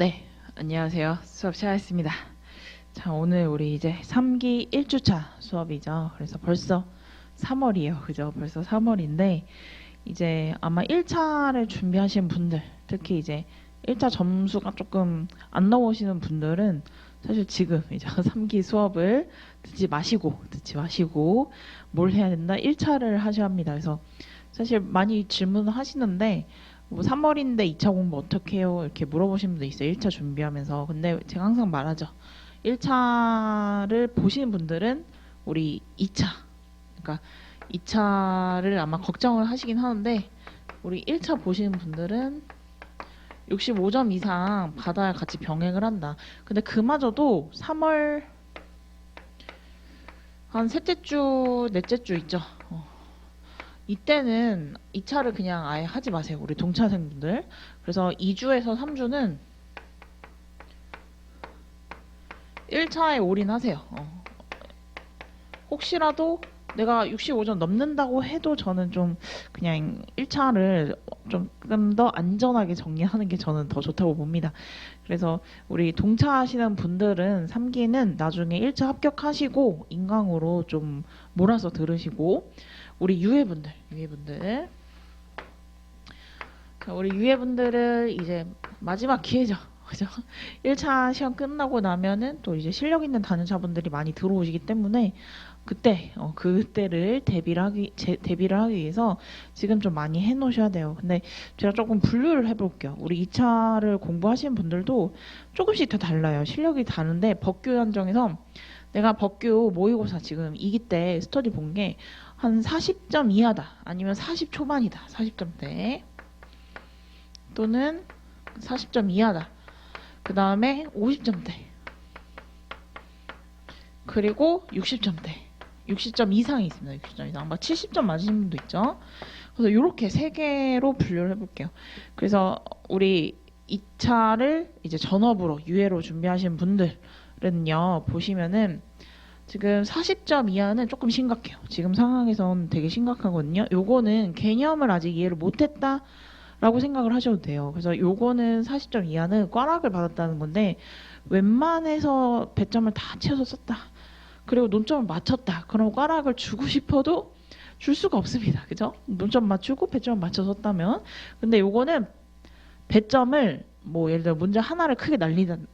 네, 안녕하세요. 수업 시작하겠습니다. 자, 오늘 우리 이제 3기 1주차 수업이죠. 그래서 벌써 3월이에요. 그죠? 벌써 3월인데, 이제 아마 1차를 준비하신 분들, 특히 이제 1차 점수가 조금 안 나오시는 분들은 사실 지금 이제 3기 수업을 듣지 마시고 뭘 해야 된다? 1차를 하셔야 합니다. 그래서 사실 많이 질문을 하시는데, 뭐 3월인데 2차 공부 어떻게 해요? 이렇게 물어보시는 분도 있어요. 1차 준비하면서. 근데 제가 항상 말하죠. 1차를 보시는 분들은 우리 2차, 그러니까 2차를 아마 걱정을 하시긴 하는데 우리 1차 보시는 분들은 65점 이상 받아야 같이 병행을 한다. 근데 그마저도 3월 한 셋째 주, 넷째 주 있죠. 이때는 2차를 그냥 아예 하지 마세요. 우리 동차생분들. 그래서 2주에서 3주는 1차에 올인하세요. 혹시라도 내가 65점 넘는다고 해도 저는 좀 그냥 1차를 조금 더 안전하게 정리하는 게 저는 더 좋다고 봅니다. 그래서 우리 동차하시는 분들은 3기는 나중에 1차 합격하시고 인강으로 좀 몰아서 들으시고 우리 유해분들 자, 우리 유해분들은 이제 마지막 기회죠. 그죠? 1차 시험 끝나고 나면은 또 이제 실력 있는 단원자분들이 많이 들어오시기 때문에 그때를 대비를 하기 위해서 지금 좀 많이 해놓으셔야 돼요. 근데 제가 조금 분류를 해볼게요. 우리 2차를 공부하시는 분들도 조금씩 다 달라요. 실력이 다른데 법규 한정에서 내가 법규 모의고사 지금 2기 때 스터디 본 게 한 40점 이하다. 아니면 40 초반이다. 40점대. 또는 40점 이하다. 그 다음에 50점대. 그리고 60점대. 60점 이상이 있습니다. 60점 이상. 막 70점 맞으신 분도 있죠. 그래서 이렇게 세 개로 분류를 해볼게요. 그래서 우리 2차를 이제 전업으로 유예로 준비하신 분들은요. 보시면은 지금 40점 이하는 조금 심각해요. 지금 상황에선 되게 심각하거든요. 요거는 개념을 아직 이해를 못했다 라고 생각을 하셔도 돼요. 그래서 요거는 40점 이하는 꽈락을 받았다는 건데 웬만해서 배점을 다 채워서 썼다. 그리고 논점을 맞췄다. 그럼 꽈락을 주고 싶어도 줄 수가 없습니다. 그죠? 논점 맞추고 배점을 맞춰 썼다면. 근데 요거는 배점을 뭐 예를 들어 문제 하나를 크게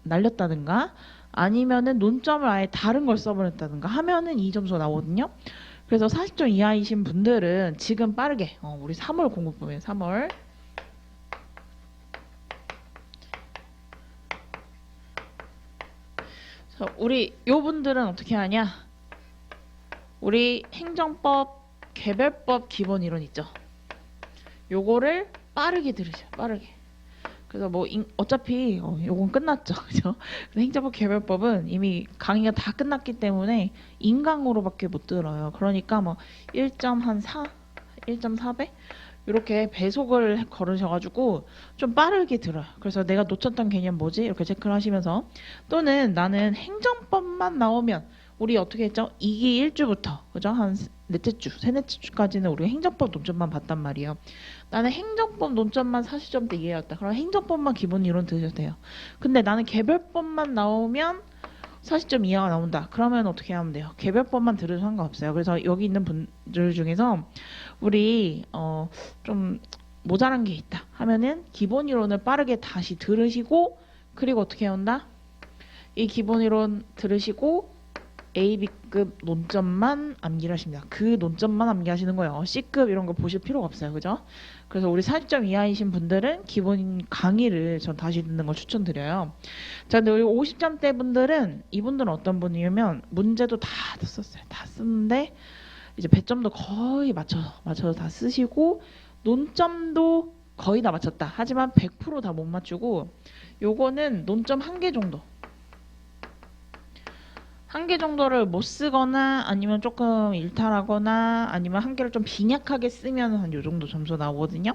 날렸다든가 아니면은 논점을 아예 다른 걸 써버렸다든가 하면은 이 점수가 나오거든요. 그래서 40점 이하이신 분들은 지금 빠르게 우리 3월 공부법이에요. 3월 우리 요 분들은 어떻게 하냐? 우리 행정법, 개별법 기본 이론 있죠. 요거를 빠르게 들으셔. 빠르게. 그래서 뭐 어차피 요건 끝났죠. 그죠? 행정법 개별법은 이미 강의가 다 끝났기 때문에 인강으로밖에 못 들어요. 그러니까 뭐 1.4, 1.4배 이렇게 배속을 걸으셔가지고 좀 빠르게 들어요. 그래서 내가 놓쳤던 개념 뭐지? 이렇게 체크를 하시면서 또는 나는 행정법만 나오면 우리 어떻게 했죠? 2기 1주부터 그죠? 한 넷째 주, 세넷째 주까지는 우리가 행정법 논점만 봤단 말이에요. 나는 행정법 논점만 40점대 이해였다. 그럼 행정법만 기본 이론 들으셔도 돼요. 근데 나는 개별법만 나오면 40점 이하가 나온다. 그러면 어떻게 하면 돼요? 개별법만 들으셔도 상관없어요. 그래서 여기 있는 분들 중에서 우리 좀 모자란 게 있다 하면은 기본 이론을 빠르게 다시 들으시고 그리고 어떻게 한다? 이 기본 이론 들으시고 A, B급 논점만 암기를 하십니다. 그 논점만 암기하시는 거예요. C급 이런 거 보실 필요가 없어요. 그죠? 그래서 우리 40점 이하이신 분들은 기본 강의를 전 다시 듣는 걸 추천드려요. 자, 근데 우리 50점대 분들은 이분들은 어떤 분이냐면 문제도 다 썼어요. 다 쓰는데 이제 배점도 거의 맞춰서 다 쓰시고 논점도 거의 다 맞췄다. 하지만 100% 다 못 맞추고 요거는 논점 한 개 정도. 한 개 정도를 못 쓰거나 아니면 조금 일탈하거나 아니면 한 개를 좀 빈약하게 쓰면 한 요 정도 점수 나오거든요.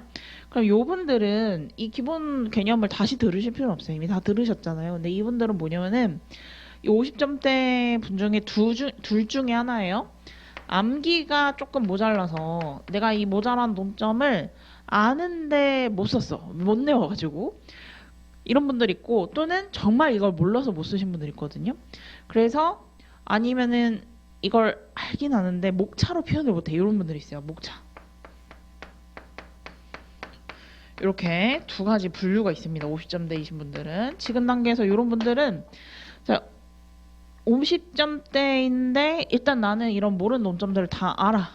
그럼 요분들은 이 기본 개념을 다시 들으실 필요는 없어요. 이미 다 들으셨잖아요. 근데 이분들은 뭐냐면은 이 50점대 분 중에 둘 중에 하나예요. 암기가 조금 모자라서 내가 이 모자란 논점을 아는데 못 썼어. 못 내워가지고 이런 분들 있고 또는 정말 이걸 몰라서 못 쓰신 분들 있거든요. 그래서 아니면은 이걸 알긴 아는데 목차로 표현을 못해 이런 분들이 있어요. 목차. 이렇게 두 가지 분류가 있습니다. 50점대이신 분들은. 지금 단계에서 이런 분들은 자, 50점대인데 일단 나는 이런 모르는 논점들을 다 알아.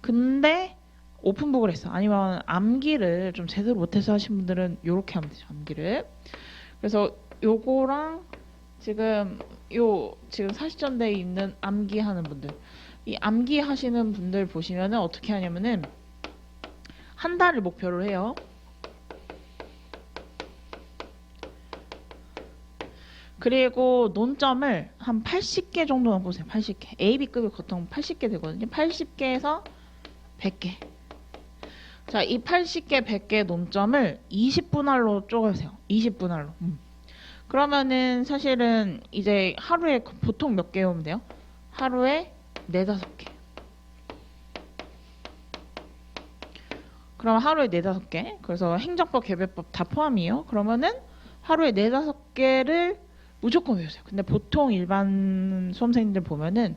근데 오픈북을 했어. 아니면 암기를 좀 제대로 못해서 하신 분들은 이렇게 하면 되죠. 암기를. 그래서 요거랑 지금 지금 40점대에 있는 암기하는 분들, 이 암기하시는 분들 보시면은 어떻게 하냐면은 한 달을 목표로 해요. 그리고 논점을 한 80개 정도만 보세요. 80개. AB급이 보통 80개 되거든요. 80개에서 100개. 자, 이 80개, 100개 논점을 20분할로 쪼개세요. 20분할로. 그러면은 사실은 이제 하루에 보통 몇 개 오면 돼요? 하루에 4, 5개. 그럼 하루에 4, 5개. 그래서 행정법, 개별법 다 포함이에요. 그러면은 하루에 4, 5개를 무조건 외우세요. 근데 보통 일반 수험생들 보면은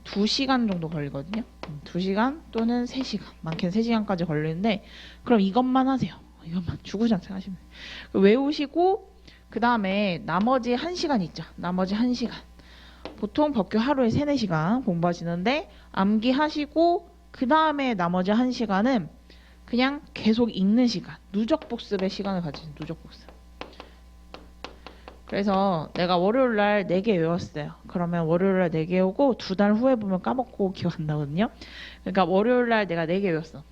2시간 정도 걸리거든요. 2시간 또는 3시간. 많게는 3시간까지 걸리는데 그럼 이것만 하세요. 이것만 주구장창 하시면 돼요. 외우시고 그 다음에 나머지 1시간 있죠. 나머지 1시간. 보통 법규 하루에 3, 4시간 공부하시는데 암기하시고 그 다음에 나머지 1시간은 그냥 계속 읽는 시간. 누적 복습의 시간을 가지신 누적 복습. 그래서 내가 월요일날 4개 외웠어요. 그러면 월요일날 4개 오고 2달 후에 보면 까먹고 기억 안 나거든요. 그러니까 월요일날 내가 4개 외웠어.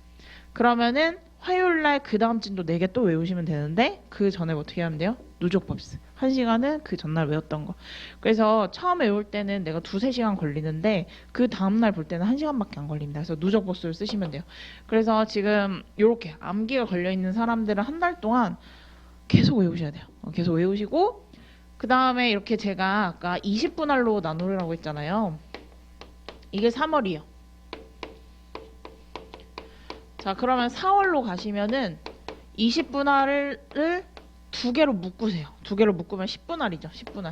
그러면은 화요일날 그 다음 주도 4개 또 외우시면 되는데 그 전에 어떻게 하면 돼요? 누적법습. 1시간은 그 전날 외웠던 거. 그래서 처음에 외울 때는 내가 2, 3시간 걸리는데 그 다음날 볼 때는 1시간밖에 안 걸립니다. 그래서 누적법습을 쓰시면 돼요. 그래서 지금 이렇게 암기가 걸려있는 사람들은 한 달 동안 계속 외우셔야 돼요. 계속 외우시고 그 다음에 이렇게 제가 아까 20분할로 나누라고 했잖아요. 이게 3월이요. 자, 그러면 4월로 가시면은 20분할을 2개로 묶으세요. 2개로 묶으면 10분할이죠. 10분할.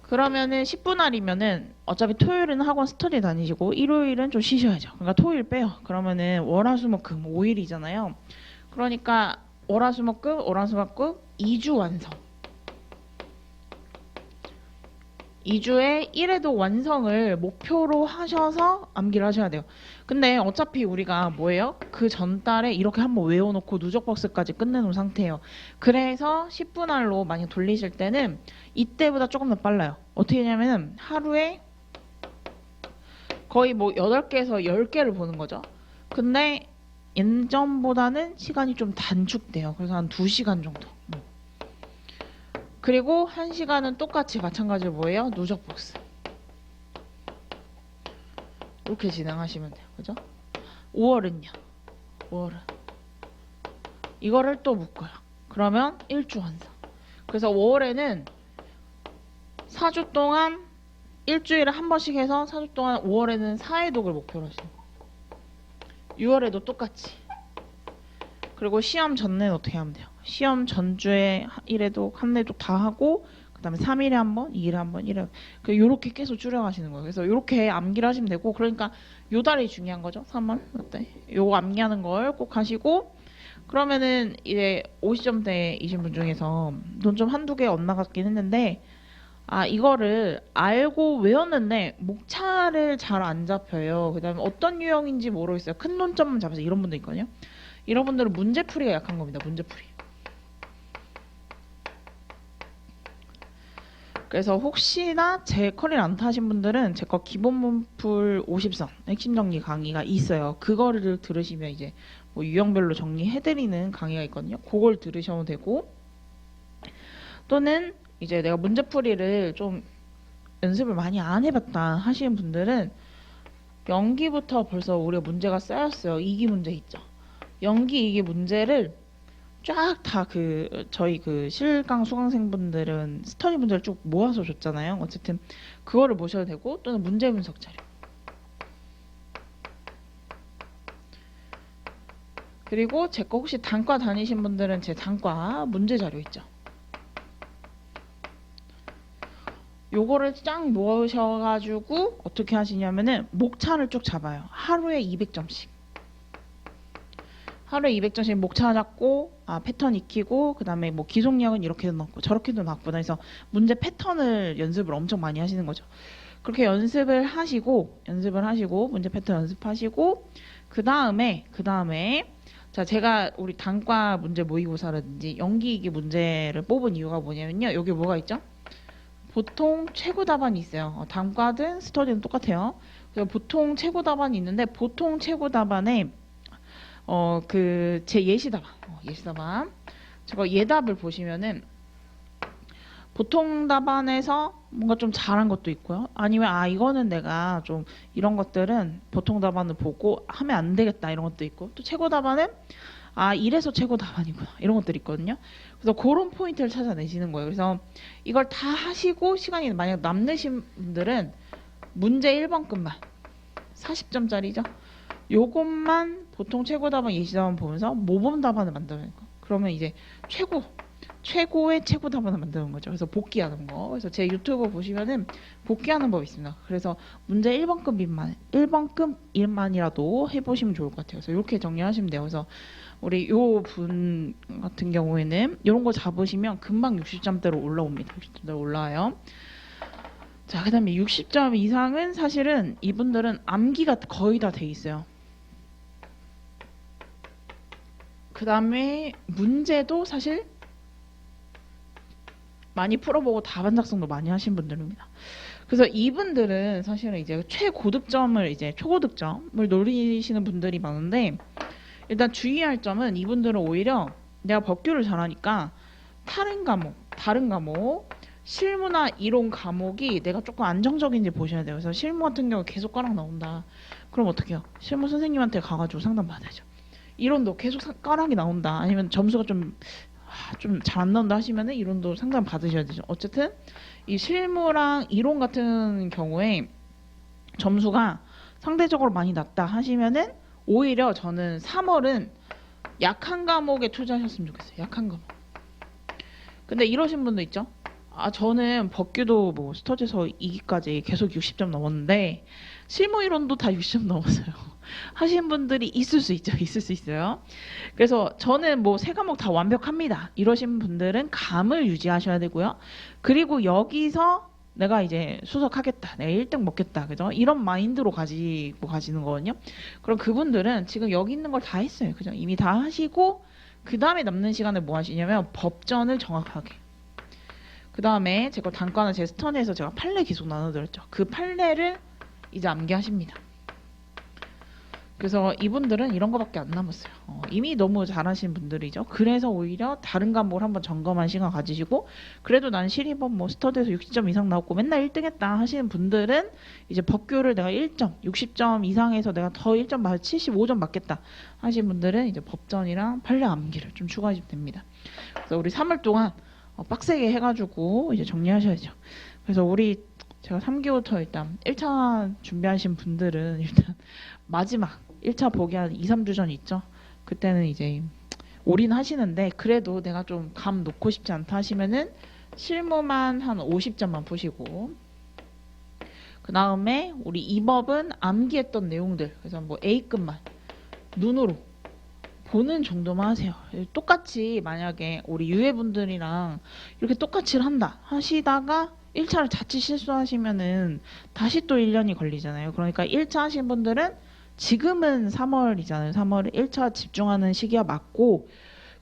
그러면은 10분할이면은 어차피 토요일은 학원 스터디 다니시고 일요일은 좀 쉬셔야죠. 그러니까 토요일 빼요. 그러면은 월화수목금 5일이잖아요. 그러니까 월화수목금 2주 완성. 2주에 1회도 완성을 목표로 하셔서 암기를 하셔야 돼요. 근데 어차피 우리가 뭐예요? 그 전달에 이렇게 한번 외워놓고 누적박스까지 끝내놓은 상태예요. 그래서 10분할로 많이 돌리실 때는 이때보다 조금 더 빨라요. 어떻게 하냐면 하루에 거의 뭐 8개에서 10개를 보는 거죠. 근데 예전보다는 시간이 좀 단축돼요. 그래서 한 2시간 정도. 그리고 1시간은 똑같이 마찬가지로 뭐예요? 누적 복습. 이렇게 진행하시면 돼요. 그죠? 5월은요. 5월은 이거를 또 묶어요. 그러면 1주 완성. 그래서 5월에는 4주 동안 일주일에 한 번씩 해서 4주 동안 5월에는 4회독을 목표로 하시는 거예요. 6월에도 똑같이. 그리고 시험 전에는 어떻게 하면 돼요? 시험 전주에 1회독, 한 회독 다 하고 그 다음에 3일에 한 번, 2일에 한 번, 1회 요렇게 계속 줄여가시는 거예요. 그래서 요렇게 암기를 하시면 되고 그러니까 요 달이 중요한 거죠. 3월 어때? 요거 암기하는 걸 꼭 하시고 그러면은 이제 50점대이신 분 중에서 논점 한두 개 엇나갔긴 했는데 이거를 알고 외웠는데 목차를 잘 안 잡혀요. 그 다음에 어떤 유형인지 모르겠어요. 큰 논점만 잡아서 이런 분도 있거든요. 이런 분들은 문제풀이가 약한 겁니다. 문제풀이. 그래서 혹시나 제 커리를 안 타신 분들은 제 거 기본 문풀 50선 핵심 정리 강의가 있어요. 그거를 들으시면 이제 뭐 유형별로 정리해드리는 강의가 있거든요. 그걸 들으셔도 되고 또는 이제 내가 문제풀이를 좀 연습을 많이 안 해봤다 하시는 분들은 연기부터 벌써 우리가 문제가 쌓였어요. 2기 문제 있죠. 연기 2기 문제를 쫙 다 저희 실강 수강생분들은 스터디 문제를 쭉 모아서 줬잖아요. 어쨌든 그거를 보셔도 되고 또는 문제 분석 자료. 그리고 제 거 혹시 단과 다니신 분들은 제 단과 문제 자료 있죠. 요거를 쫙 모으셔가지고 어떻게 하시냐면은 목차를 쭉 잡아요. 하루에 200점씩. 하루에 200점씩 목차 잡고 패턴 익히고 그 다음에 뭐 기속력은 이렇게도 넣고 저렇게도 넣었구나 해서 문제 패턴을 연습을 엄청 많이 하시는 거죠. 그렇게 연습을 하시고 문제 패턴 연습하시고 그 다음에 자 제가 우리 단과 문제 모의고사라든지 연기이기 문제를 뽑은 이유가 뭐냐면요. 여기 뭐가 있죠? 보통 최고 답안이 있어요. 단과든 스터디는 똑같아요. 그래서 보통 최고 답안이 있는데 보통 최고 답안에 제 예시 답안 제가 예답을 보시면은 보통 답안에서 뭔가 좀 잘한 것도 있고요. 아니면 이거는 내가 좀 이런 것들은 보통 답안을 보고 하면 안 되겠다 이런 것도 있고 또 최고 답안은 이래서 최고 답안이구나 이런 것들이 있거든요. 그래서 그런 포인트를 찾아내시는 거예요. 그래서 이걸 다 하시고 시간이 만약 남으신 분들은 문제 1번급만 40점짜리죠. 요것만 보통 최고 답안 예시 답안 보면서 모범 답안을 만드는 거. 그러면 이제 최고의 최고 답안을 만드는 거죠. 그래서 복귀하는 거. 그래서 제 유튜브 보시면은 복귀하는 법이 있습니다. 그래서 문제 1번급일만이라도 해보시면 좋을 것 같아요. 그래서 이렇게 정리하시면 돼요. 그래서 우리 요 분 같은 경우에는 이런 거 잡으시면 금방 60점대로 올라옵니다. 60점대로 올라와요. 자, 그 다음에 60점 이상은 사실은 이분들은 암기가 거의 다 돼 있어요. 그 다음에 문제도 사실 많이 풀어보고 답안 작성도 많이 하신 분들입니다. 그래서 이분들은 사실은 이제 최고득점을 이제 초고득점을 노리시는 분들이 많은데 일단 주의할 점은 이분들은 오히려 내가 법규를 잘하니까 다른 과목 실무나 이론 과목이 내가 조금 안정적인지 보셔야 돼요. 그래서 실무 같은 경우 계속 까락 나온다. 그럼 어떻게 해요? 실무 선생님한테 가가지고 상담 받아야죠. 이론도 계속 까락이 나온다. 아니면 점수가 좀 잘 안 나온다 하시면은 이론도 상담 받으셔야 되죠. 어쨌든 이 실무랑 이론 같은 경우에 점수가 상대적으로 많이 낮다 하시면은 오히려 저는 3월은 약한 과목에 투자하셨으면 좋겠어요. 약한 과목. 근데 이러신 분도 있죠. 저는 법규도 뭐 스터디에서 2기까지 계속 60점 넘었는데 실무 이론도 다 60점 넘었어요. 하신 분들이 있을 수 있어요. 그래서 저는 뭐 세 과목 다 완벽합니다. 이러신 분들은 감을 유지하셔야 되고요. 그리고 여기서 내가 이제 수석하겠다. 내가 1등 먹겠다. 그죠? 이런 마인드로 가지고 가시는 거거든요. 그럼 그분들은 지금 여기 있는 걸 다 했어요. 그죠? 이미 다 하시고 그 다음에 남는 시간에 뭐 하시냐면 법전을 정확하게. 그 다음에 제가 단과나 제 스턴에서 제가 판례 계속 나눠드렸죠. 그 판례를 이제 암기하십니다. 그래서 이분들은 이런 거밖에 안 남았어요. 이미 너무 잘하신 분들이죠. 그래서 오히려 다른 과목을 한번 점검한 시간 가지시고 그래도 난 실입원 뭐 스터디에서 60점 이상 나왔고 맨날 1등 했다 하시는 분들은 이제 법규를 내가 1점, 60점 이상에서 내가 더 1점 맞 75점 맞겠다 하시는 분들은 이제 법전이랑 판례 암기를 좀 추가하시면 됩니다. 그래서 우리 3월 동안 빡세게 해가지고 이제 정리하셔야죠. 그래서 제가 3기부터 일단 1차 준비하신 분들은 일단 마지막 1차 보기 한 2, 3주 전 있죠. 그때는 이제 올인하시는데 그래도 내가 좀 감 놓고 싶지 않다 하시면은 실무만 한 50점만 푸시고 그 다음에 우리 이법은 암기했던 내용들 그래서 뭐 A급만 눈으로 보는 정도만 하세요. 똑같이 만약에 우리 유해분들이랑 이렇게 똑같이 한다 하시다가 1차를 자칫 실수하시면은 다시 또 1년이 걸리잖아요. 그러니까 1차 하신 분들은 지금은 3월이잖아요. 3월에 1차 집중하는 시기가 맞고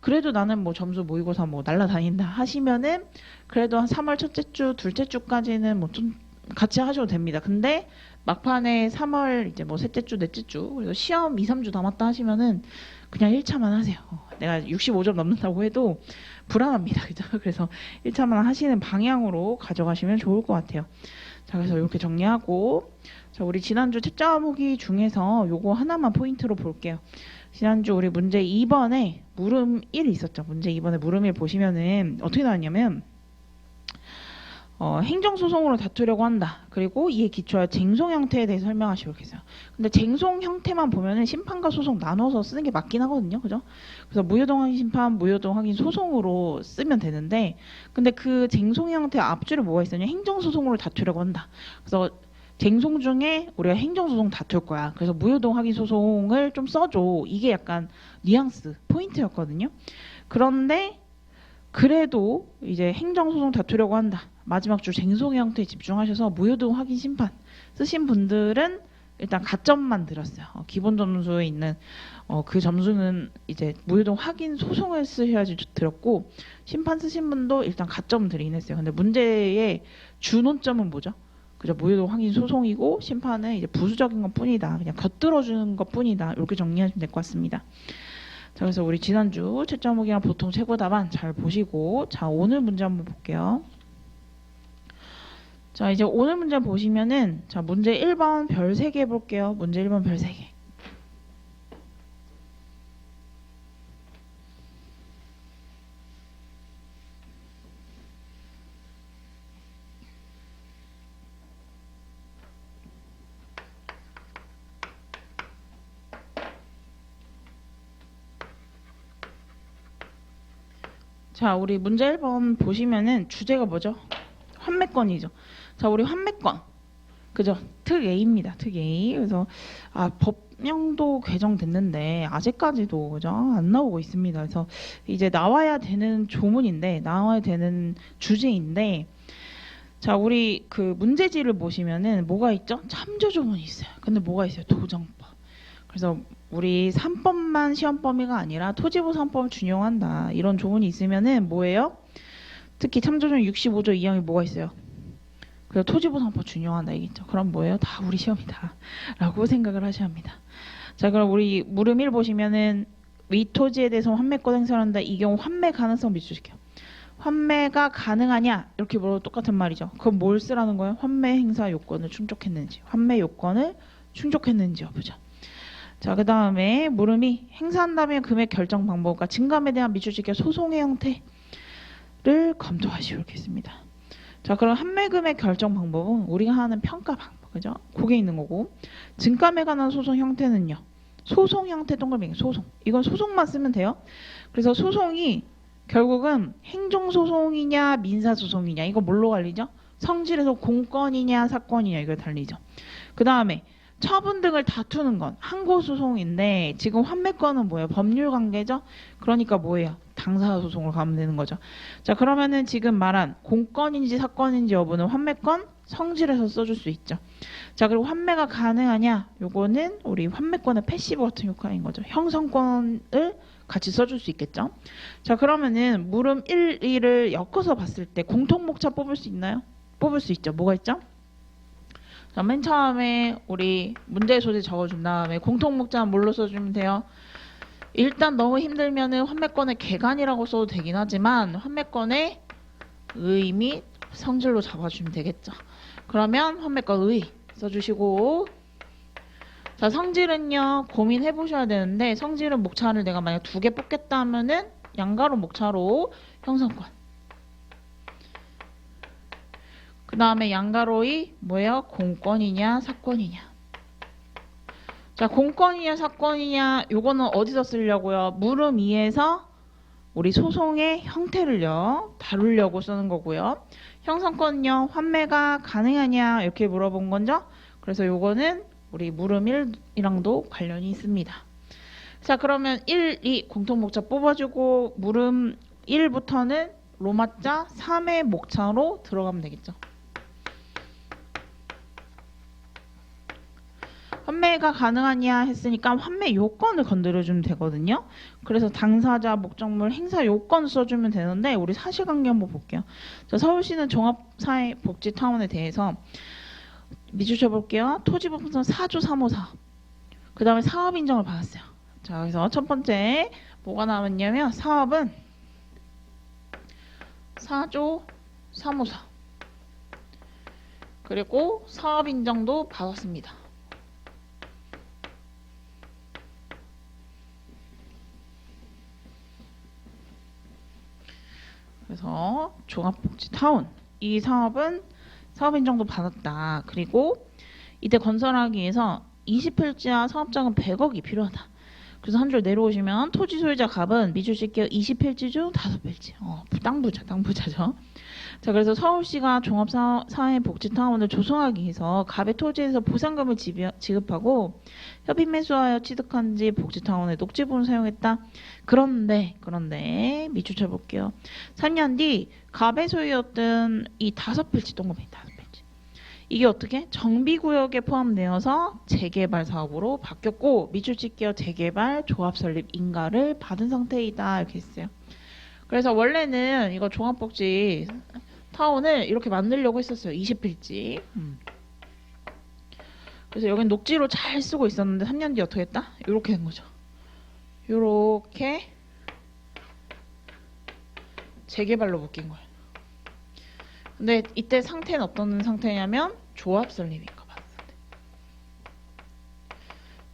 그래도 나는 뭐 점수 모의고사 뭐 날라다닌다 하시면은 그래도 한 3월 첫째 주, 둘째 주까지는 뭐 좀 같이 하셔도 됩니다. 근데 막판에 3월 이제 뭐 셋째 주, 넷째 주 그래서 시험 2, 3주 남았다 하시면은 그냥 1차만 하세요. 내가 65점 넘는다고 해도 불안합니다. 그죠? 그래서 1차만 하시는 방향으로 가져가시면 좋을 것 같아요. 자, 그래서 이렇게 정리하고 자, 우리 지난주 채점 후기 중에서 요거 하나만 포인트로 볼게요. 지난주 우리 문제 2번에 물음 1 있었죠. 문제 2번에 물음 1 보시면은 어떻게 나왔냐면 행정소송으로 다투려고 한다. 그리고 이에 기초하여 쟁송 형태에 대해서 설명하시고 계세요. 근데 쟁송 형태만 보면은 심판과 소송 나눠서 쓰는 게 맞긴 하거든요. 그죠? 그래서 무효동 확인 심판, 무효동 확인 소송으로 쓰면 되는데, 근데 그 쟁송 형태 앞줄에 뭐가 있었냐? 행정소송으로 다투려고 한다. 그래서 쟁송 중에 우리가 행정소송 다툴 거야. 그래서 무효동 확인 소송을 좀 써줘. 이게 약간 뉘앙스, 포인트였거든요. 그런데 그래도 이제 행정소송 다투려고 한다. 마지막 줄 쟁송 형태에 집중하셔서 무효동 확인 심판 쓰신 분들은 일단 가점만 들었어요. 기본 점수에 있는 그 점수는 이제 무효동 확인 소송을 쓰셔야지 들었고, 심판 쓰신 분도 일단 가점 드리긴 했어요. 근데 문제의 준원점은 뭐죠? 그죠? 무효동 확인 소송이고 심판은 이제 부수적인 것 뿐이다. 그냥 곁들여주는 것 뿐이다. 이렇게 정리하시면 될 것 같습니다. 자, 그래서 우리 지난주 채점목이랑 보통 최고 답안 잘 보시고, 자, 오늘 문제 한번 볼게요. 자, 이제 오늘 문제 보시면은, 자, 문제 1번 별 3개 해볼게요. 문제 1번 별 3개. 자, 우리 문제 1번 보시면은 주제가 뭐죠? 환매건이죠. 자, 우리 환매건. 그죠? 특 A입니다. 특 A. 그래서 법령도 개정됐는데 아직까지도 그죠? 안 나오고 있습니다. 그래서 이제 나와야 되는 조문인데, 나와야 되는 주제인데, 자, 우리 그 문제지를 보시면은 뭐가 있죠? 참조 조문이 있어요. 근데 뭐가 있어요? 도정법. 그래서 우리 3법만 시험 범위가 아니라 토지부 3법을 준용한다. 이런 조문이 있으면은 뭐예요? 특히 참조조문 65조 2항에 뭐가 있어요? 그래서 토지부 3법 준용한다 얘기죠. 그럼 뭐예요? 다 우리 시험이다. 라고 생각을 하셔야 합니다. 자, 그럼 우리 물음 1 보시면은 위 토지에 대해서 환매권 행사를 한다. 이 경우 환매 가능성 비추실게요. 환매가 가능하냐? 이렇게 물어도 똑같은 말이죠. 그럼 뭘 쓰라는 거예요? 환매 행사 요건을 충족했는지. 환매 요건을 충족했는지 여부죠. 자, 그 다음에 물음이 행사한다면 금액 결정 방법과 증감에 대한 미추직의 소송의 형태를 검토하시겠습니다. 자, 그럼 환매금액 결정 방법은 우리가 하는 평가 방법, 그죠? 그게 있는 거고, 증감에 관한 소송 형태는요. 소송 형태 동그라미 소송. 이건 소송만 쓰면 돼요. 그래서 소송이 결국은 행정소송이냐 민사소송이냐 이거 뭘로 갈리죠? 성질에서 공건이냐 사건이냐 이걸 달리죠. 그 다음에 처분 등을 다투는 건 항고소송인데 지금 환매건은 뭐예요? 법률관계죠? 그러니까 뭐예요? 당사소송으로 가면 되는 거죠. 자, 그러면은 지금 말한 공건인지 사건인지 여부는 환매건 성질에서 써줄 수 있죠. 자, 그리고 환매가 가능하냐? 요거는 우리 환매권의 패시브 같은 효과인 거죠. 형성권을 같이 써줄 수 있겠죠. 자, 그러면은 물음 1, 2를 엮어서 봤을 때 공통목차 뽑을 수 있나요? 뽑을 수 있죠. 뭐가 있죠? 자, 맨 처음에 우리 문제 소재 적어준 다음에 공통목자는 뭘로 써주면 돼요? 일단 너무 힘들면은 환매권의 개간이라고 써도 되긴 하지만 환매권의 의 및 성질로 잡아주면 되겠죠. 그러면 환매권 의 써주시고, 자, 성질은요 고민해 보셔야 되는데, 성질은 목차를 내가 만약 2개 뽑겠다 하면은 양가로 목차로 형성권, 그 다음에 양가로의 뭐예요? 공건이냐 사건이냐. 자, 공건이냐 사건이냐 요거는 어디서 쓰려고요? 물음 2에서 우리 소송의 형태를요 다루려고 쓰는 거고요. 형성권은요 환매가 가능하냐 이렇게 물어본 거죠. 그래서 요거는 우리 물음 1이랑도 관련이 있습니다. 자, 그러면 1, 2 공통목차 뽑아주고 물음 1부터는 로마자 3의 목차로 들어가면 되겠죠. 환매가 가능하냐 했으니까 환매 요건을 건드려주면 되거든요. 그래서 당사자, 목적물, 행사 요건 써주면 되는데 우리 사실관계 한번 볼게요. 자, 서울시는 종합사회복지타운에 대해서 미주쳐 볼게요. 토지부분선 4조 354. 그 다음에 사업 인정을 받았어요. 자, 그래서 첫 번째 뭐가 나왔냐면 사업은 4조 354. 그리고 사업 인정도 받았습니다. 그래서 종합복지타운 이 사업은 사업 인정도 받았다. 그리고 이때 건설하기 위해서 20필지와 사업자금 100억이 필요하다. 그래서 한 줄 내려오시면 토지 소유자 갑은 미주식기업 20필지 중 5필지. 땅부자죠. 자, 그래서 서울시가 종합사회복지타운을 조성하기 위해서 갑의 토지에서 보상금을 지급하고 협의 매수하여 취득한 지 복지타운의 녹지분을 사용했다. 그런데 밑줄 쳐볼게요. 3년 뒤 갑의 소유였던 이 5필지 동그라미 5필지. 이게 어떻게? 정비구역에 포함되어서 재개발 사업으로 바뀌었고 밑줄 칠게요. 재개발 조합 설립 인가를 받은 상태이다. 이렇게 했어요. 그래서 원래는 이거 종합복지 타운을 이렇게 만들려고 했었어요. 20필지. 그래서 여긴 녹지로 잘 쓰고 있었는데 3년 뒤 어떻게 했다? 이렇게 된 거죠. 이렇게 재개발로 바뀐 거예요. 근데 이때 상태는 어떤 상태냐면 조합 설립인가 봤는데.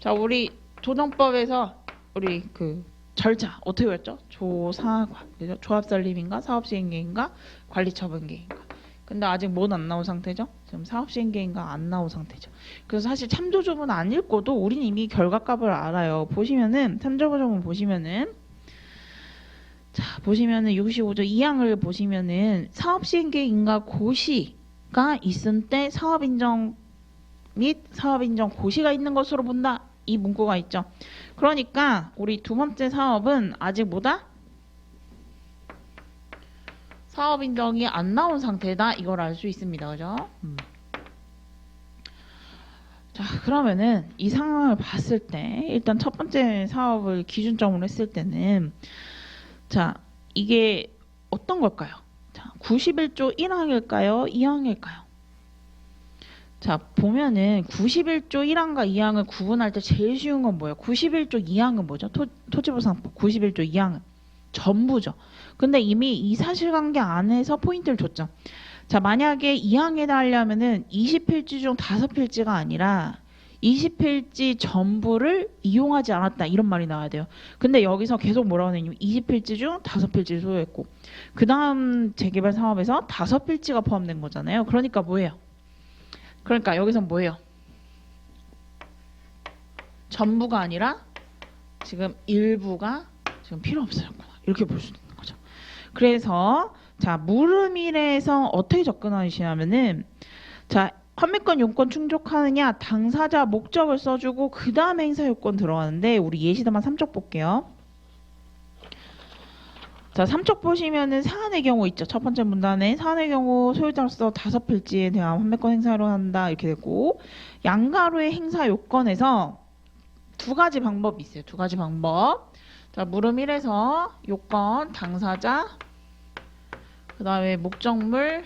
자, 우리 도정법에서 우리 그 절차 어떻게 했죠? 조사과, 그죠? 조합 설립인가, 사업 시행계획인가, 관리 처분 계획인가. 근데 아직 못 안 나온 상태죠? 지금 사업 시행계획인가 안 나온 상태죠. 그래서 사실 참조조문 안 읽고도 우리는 이미 결과값을 알아요. 보시면은 참조조문 보시면은 자, 보시면은 65조 2항을 보시면은 사업 시행계획인가 고시가 있을 때 사업 인정 및 사업 인정 고시가 있는 것으로 본다. 이 문구가 있죠. 그러니까 우리 두 번째 사업은 아직 뭐다? 사업 인정이 안 나온 상태다. 이걸 알 수 있습니다. 그죠? 자, 그러면은 이 상황을 봤을 때 일단 첫 번째 사업을 기준점으로 했을 때는 자, 이게 어떤 걸까요? 자, 91조 1항일까요? 2항일까요? 자, 보면은 91조 1항과 2항을 구분할 때 제일 쉬운 건 뭐예요? 91조 2항은 뭐죠? 토지보상법 91조 2항은 전부죠. 근데 이미 이 사실관계 안에서 포인트를 줬죠. 자, 만약에 2항에 하려면은 20필지 중 5필지가 아니라 20필지 전부를 이용하지 않았다 이런 말이 나와야 돼요. 근데 여기서 계속 뭐라고 하냐면 20필지 중 5필지 소유했고 그 다음 재개발 사업에서 5필지가 포함된 거잖아요. 그러니까 뭐예요? 그러니까 여기서 뭐예요? 전부가 아니라 지금 일부가 지금 필요 없어졌구나. 이렇게 볼 수 있는 거죠. 그래서 자, 물음일에서 어떻게 접근하시냐면은 자, 판매권 용권 충족하느냐 당사자 목적을 써주고 그 다음에 행사 요건 들어가는데 우리 예시담만 3쪽 볼게요. 자, 3쪽 보시면은 사안의 경우 있죠. 첫 번째 문단에 사안의 경우 소유자로서 5필지에 대한 판매권 행사를 한다 이렇게 되고 양가로의 행사 요건에서 두 가지 방법이 있어요. 두 가지 방법. 자, 물음 1에서 요건 당사자 그 다음에 목적물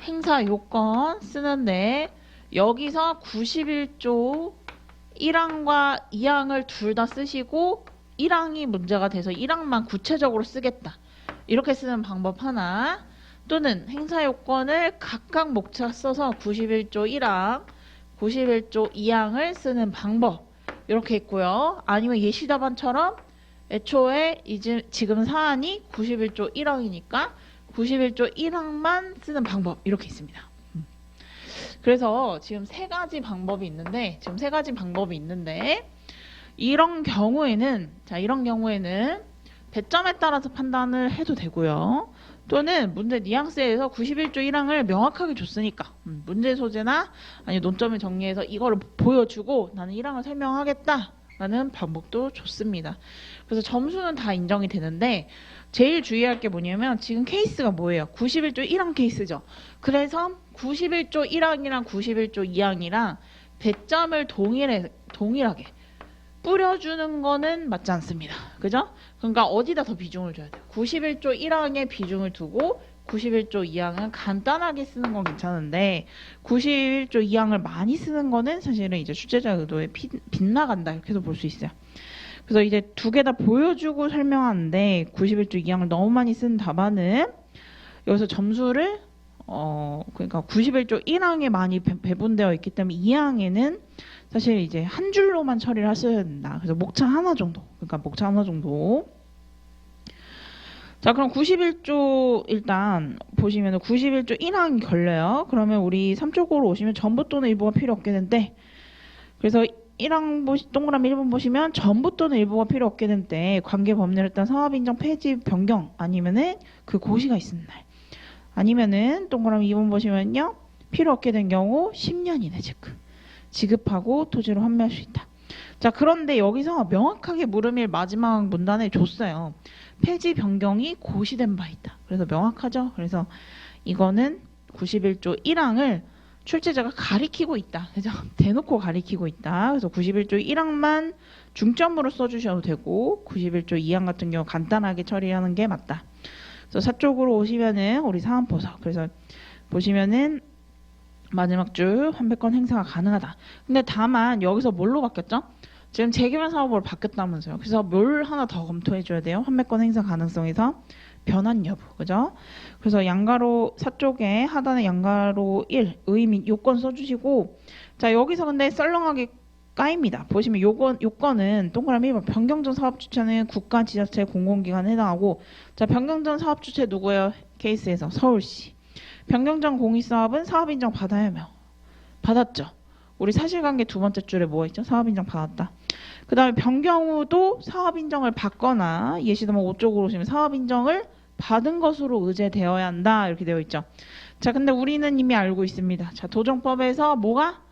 행사 요건 쓰는데 여기서 91조 1항과 2항을 둘 다 쓰시고 1항이 문제가 돼서 1항만 구체적으로 쓰겠다. 이렇게 쓰는 방법 하나 또는 행사 요건을 각각 목차 써서 91조 1항, 91조 2항을 쓰는 방법 이렇게 있고요. 아니면 예시답안처럼 애초에 지금 사안이 91조 1항이니까 91조 1항만 쓰는 방법 이렇게 있습니다. 그래서 지금 세 가지 방법이 있는데 이런 경우에는 배점에 따라서 판단을 해도 되고요. 또는 문제 뉘앙스에서 91조 1항을 명확하게 줬으니까 문제 소재나 아니 논점을 정리해서 이거를 보여주고 나는 1항을 설명하겠다 라는 방법도 좋습니다. 그래서 점수는 다 인정이 되는데 제일 주의할 게 뭐냐면 지금 케이스가 뭐예요? 91조 1항 케이스죠. 그래서 91조 1항이랑 91조 2항이랑 배점을 동일하게 뿌려주는 거는 맞지 않습니다. 그죠? 그러니까 어디다 더 비중을 줘야 돼요? 91조 1항에 비중을 두고 91조 2항은 간단하게 쓰는 건 괜찮은데 91조 2항을 많이 쓰는 거는 사실은 이제 출제자 의도에 빗나간다 이렇게도 볼 수 있어요. 그래서 이제 두 개 다 보여주고 설명하는데 91조 2항을 너무 많이 쓴 답안은 여기서 점수를 그러니까 91조 1항에 많이 배분되어 있기 때문에 2항에는 사실 이제 한 줄로만 처리를 하셔야 된다. 그래서 목차 하나 정도. 자, 그럼 91조 일단 보시면 91조 1항이 걸려요. 그러면 우리 3쪽으로 오시면 전부 또는 일부가 필요 없게 되는데, 그래서 1항 동그라미 1번 보시면 전부 또는 일부가 필요 없게 될 때 관계 법률에 따른 사업인정 폐지 변경 아니면은 그 고시가 있는 날, 아니면은 동그라미 2번 보시면요 필요 없게 된 경우 10년 이내 지급하고 토지로 환매할 수 있다. 자, 그런데 여기서 명확하게 물음일 마지막 문단에 줬어요. 폐지 변경이 고시된 바 있다. 그래서 명확하죠. 그래서 이거는 91조 1항을 출제자가 가리키고 있다. 그죠? 대놓고 가리키고 있다. 그래서 91조 1항만 중점으로 써주셔도 되고 91조 2항 같은 경우 간단하게 처리하는 게 맞다. 그래서 4쪽으로 오시면은 우리 사안포석. 그래서 보시면은 마지막 줄 환배권 행사가 가능하다. 근데 다만 여기서 뭘로 바뀌었죠? 지금 재개발 사업으로 바뀌었다면서요. 그래서 뭘 하나 더 검토해줘야 돼요. 환매권 행사 가능성에서 변환 여부, 그죠? 그래서 양가로 4쪽에 하단에 양가로 1 의미 요건 써주시고, 자 여기서 근데 썰렁하게 까입니다. 보시면 요건은 동그라미 1번 변경전 사업 주체는 국가, 지자체, 공공기관에 해당하고, 자 변경전 사업 주체 누구예요? 케이스에서 서울시. 변경전 공익사업은 사업인정 받아야며 받았죠. 우리 사실관계 두 번째 줄에 뭐가 있죠? 사업인정 받았다. 그 다음에 변경후도 사업인정을 받거나 예시도면 5쪽으로 오시면 사업인정을 받은 것으로 의제되어야 한다. 이렇게 되어 있죠. 자, 근데 우리는 이미 알고 있습니다. 자, 도정법에서 뭐가?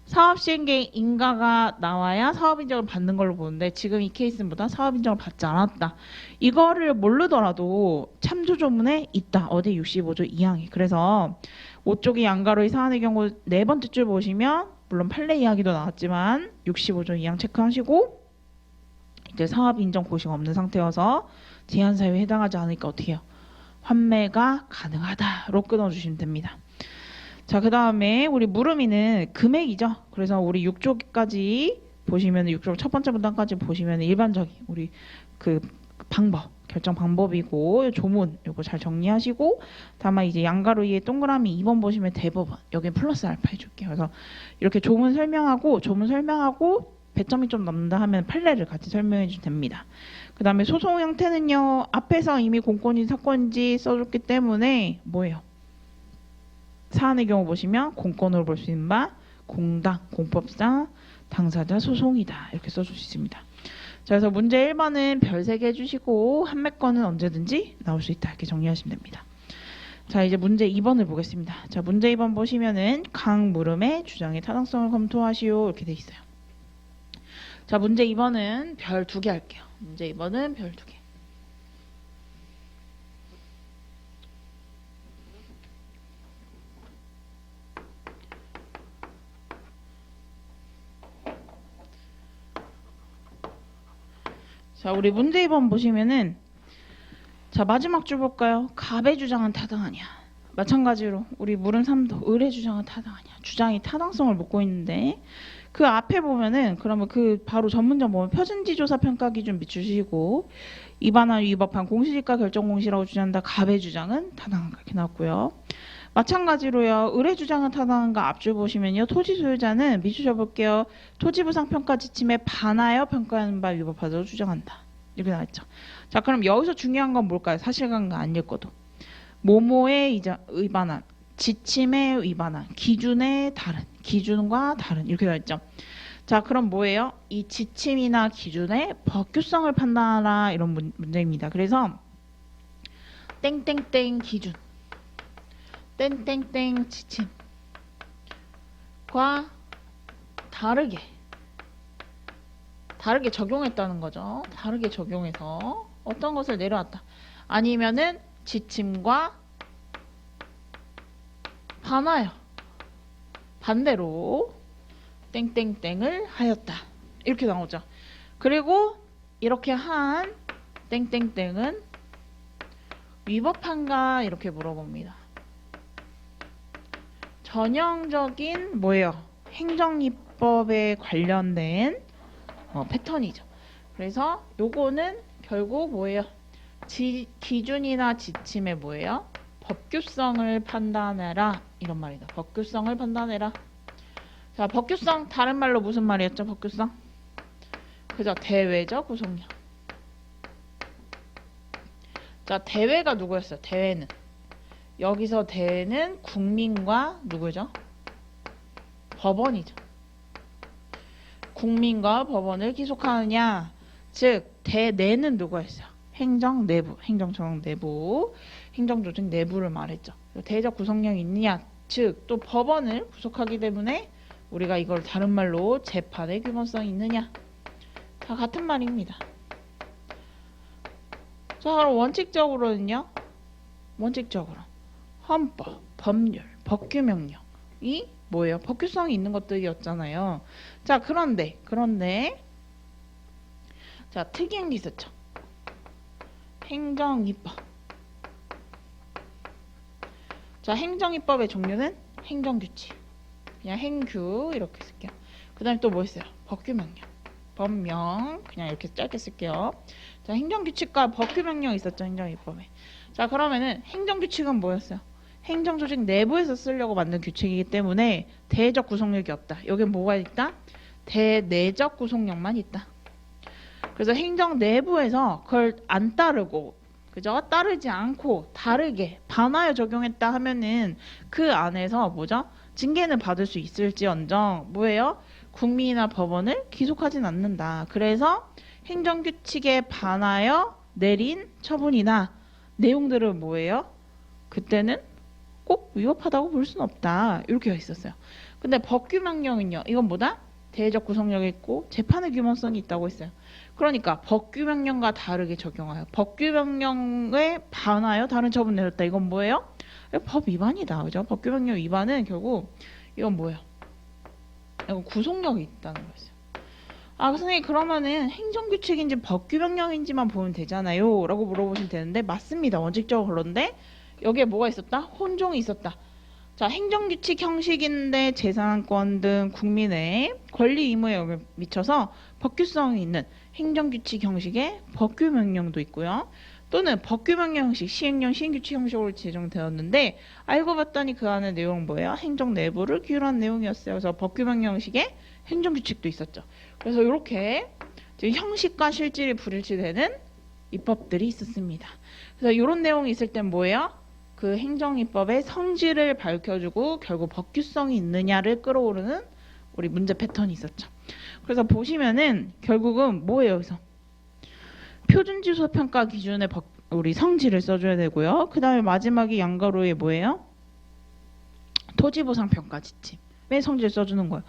사업시행계획 인가가 나와야 사업인정을 받는 걸로 보는데 지금 이 케이스보다 사업인정을 받지 않았다. 이거를 모르더라도 참조조문에 있다. 어디 65조 2항에. 그래서 5쪽이 양가로의 사안의 경우 네 번째 줄 보시면 물론 판례 이야기도 나왔지만 65조 2항 체크하시고 이제 사업인정 고시가 없는 상태여서 제한사유에 해당하지 않으니까 어떻게 해요? 환매가 가능하다로 끊어주시면 됩니다. 자, 그 다음에 우리 물음이는 금액이죠. 그래서 우리 6쪽까지 보시면 6쪽 첫 번째 문단까지 보시면 일반적인 우리 그 방법 결정 방법이고 조문 요거 잘 정리하시고 다만 이제 양가로 이에 동그라미 2번 보시면 대법원 여기 플러스 알파 해줄게요. 그래서 이렇게 조문 설명하고 배점이 좀 넘는다 하면 판례를 같이 설명해 주면 됩니다. 그 다음에 소송 형태는요. 앞에서 이미 공권인지 사건인지 써줬기 때문에 뭐예요? 사안의 경우 보시면 공권으로 볼 수 있는 바 공당, 공법상, 당사자, 소송이다. 이렇게 써줄 수 있습니다. 자, 그래서 문제 1번은 별 3개 해주시고 환매권은 언제든지 나올 수 있다. 이렇게 정리하시면 됩니다. 자, 이제 문제 2번을 보겠습니다. 자, 문제 2번 보시면은 각 물음의 주장의 타당성을 검토하시오. 이렇게 돼 있어요. 자, 문제 2번은 별 2개 할게요. 문제 2번은 별 2개. 자, 우리 문제 2번 보시면은 자, 마지막 줄 볼까요? 갑의 주장은 타당하냐? 마찬가지로 우리 물음 3도 을의 주장은 타당하냐? 주장이 타당성을 묻고 있는데 그 앞에 보면은 그러면 그 바로 전문점 보면 표준지조사 평가 기준 비추시고 위반한 위법한 공시지가 결정 공시라고 주장한다. 갑의 주장은 타당한가 이렇게 나왔고요. 마찬가지로요. 을의 주장은 타당한가 앞줄 보시면요. 토지 소유자는 미추셔 볼게요. 토지부상 평가 지침에 반하여 평가하는 바 위법하다고 주장한다. 이렇게 나왔죠. 자, 그럼 여기서 중요한 건 뭘까요? 사실관계가 안 읽어도. 모모에 위반한, 지침에 위반한, 기준과 다른 이렇게 나왔죠. 자, 그럼 뭐예요? 이 지침이나 기준의 법규성을 판단하라 이런 문제입니다. 그래서 땡땡땡 기준, 땡땡땡 지침과 다르게 적용했다는 거죠. 다르게 적용해서 어떤 것을 내려왔다. 아니면은 지침과 반대로 땡땡땡을 하였다. 이렇게 나오죠. 그리고 이렇게 한 땡땡땡은 위법한가 이렇게 물어봅니다. 전형적인 뭐예요? 행정입법에 관련된 패턴이죠. 그래서 요거는 결국 뭐예요? 기준이나 지침에 뭐예요? 법규성을 판단해라 이런 말이다. 법규성을 판단해라. 자, 법규성 다른 말로 무슨 말이었죠? 법규성? 그죠? 대외적 구속력. 자, 대회가 누구였어요? 대회는. 여기서 대회는 국민과 누구죠? 법원이죠. 국민과 법원을 기속하느냐. 즉, 대내는 누구였어요? 행정내부, 행정청 내부, 행정조직 내부를 말했죠. 대외적 구성력이 있느냐. 즉, 또 법원을 구속하기 때문에 우리가 이걸 다른 말로 재판의 규모성이 있느냐. 다 같은 말입니다. 자, 그럼 원칙적으로는요. 원칙적으로 헌법, 법률, 법규명령이 뭐예요? 법규성이 있는 것들이었잖아요. 자, 그런데 자, 특이한 게 있었죠. 행정입법. 자, 행정입법의 종류는 행정규칙. 그냥 행규 이렇게 쓸게요. 그 다음에 또 뭐 있어요? 법규명령. 법명 그냥 이렇게 짧게 쓸게요. 자, 행정규칙과 법규명령 있었죠. 행정입법에. 자, 그러면은 행정규칙은 뭐였어요? 행정조직 내부에서 쓰려고 만든 규칙이기 때문에 대외적 구속력이 없다. 여기 뭐가 있다? 대내적 구속력만 있다. 그래서 행정 내부에서 그걸 안 따르고, 그죠? 따르지 않고 다르게 반하여 적용했다 하면은 그 안에서 뭐죠? 징계는 받을 수 있을지언정 뭐예요? 국민이나 법원을 기속하진 않는다. 그래서 행정규칙에 반하여 내린 처분이나 내용들은 뭐예요? 그때는 꼭 위법하다고 볼 수는 없다. 이렇게 있었어요. 근데 법규명령은요. 이건 뭐다? 대외적 구속력이 있고 재판의 규모성이 있다고 했어요. 그러니까 법규명령과 다르게 적용하여 법규명령에 반하여 다른 처분 내렸다. 이건 뭐예요? 법 위반이다. 그죠? 법규명령 위반은 결국 이건 뭐예요? 이건 구속력이 있다는 거였어요. 아, 선생님 그러면은 행정규칙인지 법규명령인지만 보면 되잖아요. 라고 물어보시면 되는데 맞습니다. 원칙적으로 그런데 여기에 뭐가 있었다? 혼종이 있었다. 자, 행정규칙 형식인데 재산권 등 국민의 권리 의무에 영향을 미쳐서 법규성이 있는 행정규칙 형식의 법규명령도 있고요. 또는 법규명령 형식, 시행령, 시행규칙 형식으로 제정되었는데 알고 봤더니 그 안에 내용은 뭐예요? 행정 내부를 규율한 내용이었어요. 그래서 법규명령 형식의 행정규칙도 있었죠. 그래서 이렇게 형식과 실질이 불일치되는 입법들이 있었습니다. 그래서 이런 내용이 있을 땐 뭐예요? 그 행정입법의 성질을 밝혀주고 결국 법규성이 있느냐를 끌어오르는 우리 문제 패턴이 있었죠. 그래서 보시면은 결국은 뭐예요? 여기서 표준지수 평가 기준의 우리 성질을 써줘야 되고요. 그 다음에 마지막에 양가로에 뭐예요? 토지보상 평가 지침의 성질 써주는 거예요.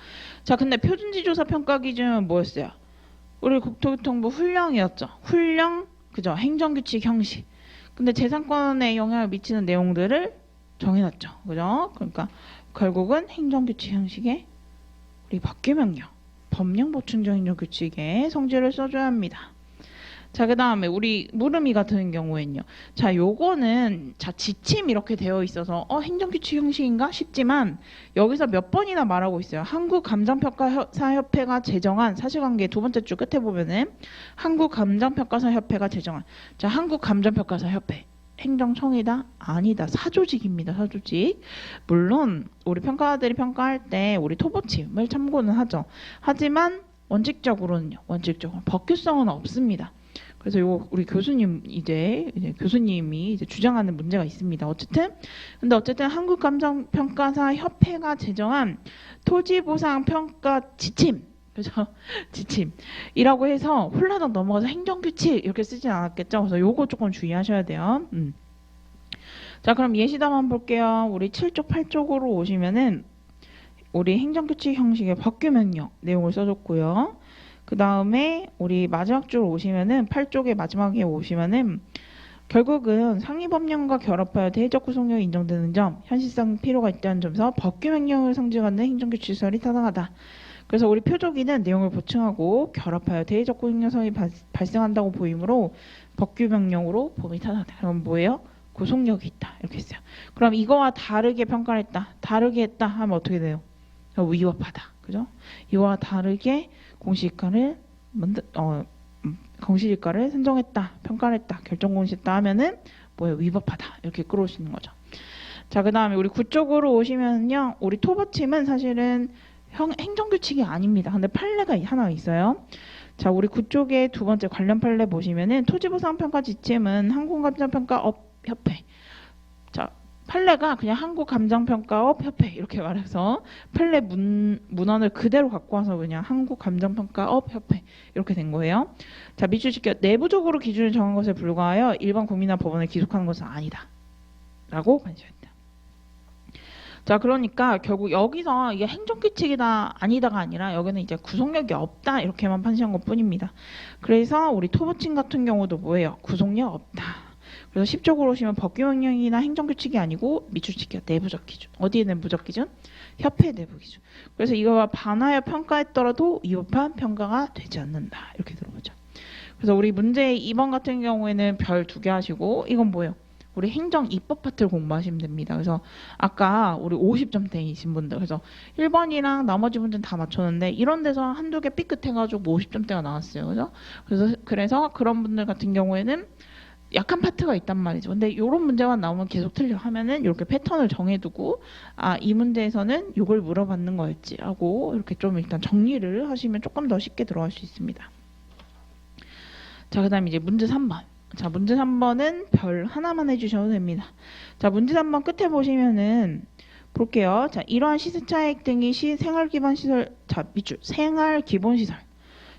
자, 근데 표준지조사 평가 기준은 뭐였어요? 우리 국토교통부 훈령이었죠. 훈령, 그죠? 행정규칙 형식. 근데 재산권에 영향을 미치는 내용들을 정해놨죠. 그죠? 그러니까 결국은 행정규칙 형식의 우리 법규명령, 법령 보충적 행정규칙의 성질을 써줘야 합니다. 자, 그 다음에 우리 물음이 같은 경우에는요. 자, 요거는 자 지침 이렇게 되어 있어서 행정규칙 형식인가 싶지만 여기서 몇 번이나 말하고 있어요. 한국감정평가사협회가 제정한 사실관계 두 번째 줄 끝에 보면은 한국감정평가사협회가 제정한 자 한국감정평가사협회 행정청이다? 아니다. 사조직입니다. 사조직. 물론 우리 평가가들이 평가할 때 우리 토보침을 참고는 하죠. 하지만 원칙적으로는요. 원칙적으로 법규성은 없습니다. 그래서 요 우리 교수님이 이제 주장하는 문제가 있습니다. 근데 어쨌든 한국감정평가사협회가 제정한 토지보상평가 지침, 그죠? 지침이라고 해서 홀라당 넘어가서 행정규칙 이렇게 쓰진 않았겠죠? 그래서 요거 조금 주의하셔야 돼요. 자, 그럼 예시담 한번 볼게요. 우리 7쪽, 8쪽으로 오시면은 우리 행정규칙 형식의 법규명령 내용을 써줬고요. 그 다음에 우리 마지막 줄 오시면은 8쪽의 마지막에 오시면은 결국은 상위법령과 결합하여 대외적 구속력이 인정되는 점, 현실성 필요가 있다는 점에서 법규명령을 상징하는 행정규칙 시설이 타당하다. 그래서 우리 표적이는 내용을 보충하고 결합하여 대외적 구속력이 발생한다고 보이므로 법규명령으로 봄이 타당하다. 그럼 뭐예요? 구속력이 있다. 이렇게 했어요. 그럼 이거와 다르게 평가를 했다. 다르게 했다 하면 어떻게 돼요? 위법하다. 그죠? 이와 다르게 공시지가를 선정했다, 평가를 했다, 결정 공시했다 하면은 뭐예요? 위법하다. 이렇게 끌어올 수 있는 거죠. 자, 그 다음에 우리 9쪽으로 오시면요. 우리 토보침은 사실은 행정규칙이 아닙니다. 근데 판례가 하나 있어요. 자, 우리 그쪽에 두 번째 관련 판례 보시면은 토지보상평가 지침은 한국감정평가업협회. 자, 판례가 그냥 한국감정평가업협회 이렇게 말해서 판례 문헌을 그대로 갖고 와서 그냥 한국감정평가업협회 이렇게 된 거예요. 자, 밑줄 내부적으로 기준을 정한 것에 불과하여 일반 국민이나 법원을 기속하는 것은 아니다. 라고 판시했다. 자, 그러니까 결국 여기서 이게 행정규칙이다 아니다가 아니라 여기는 이제 구속력이 없다 이렇게만 판시한 것 뿐입니다. 그래서 우리 토부침 같은 경우도 뭐예요? 구속력 없다. 그래서 10쪽으로 보시면 법규명령이나 행정규칙이 아니고 밑줄치기가 내부적 기준. 어디에 내부적 기준? 협회 내부 기준. 그래서 이거와 반하여 평가했더라도 위법한 평가가 되지 않는다. 이렇게 들어보죠. 그래서 우리 문제 2번 같은 경우에는 별 2개 하시고 이건 뭐예요? 우리 행정 입법 파트를 공부하시면 됩니다. 그래서 아까 우리 50점대이신 분들 그래서 1번이랑 나머지 분들은 다 맞췄는데 이런 데서 한두 개 삐끗해가지고 50점대가 나왔어요. 그죠? 그래서 그런 분들 같은 경우에는 약한 파트가 있단 말이죠. 근데 이런 문제만 나오면 계속 틀려 하면은 이렇게 패턴을 정해두고 이 문제에서는 이걸 물어봤는 거였지 하고 이렇게 좀 일단 정리를 하시면 조금 더 쉽게 들어갈 수 있습니다. 자, 그 다음에 이제 문제 3번. 자, 문제 3번은 별 하나만 해주셔도 됩니다. 자, 문제 3번 끝에 보시면은 볼게요. 자, 이러한 시세차익 등이 생활기반시설, 자, 밑줄 생활기본시설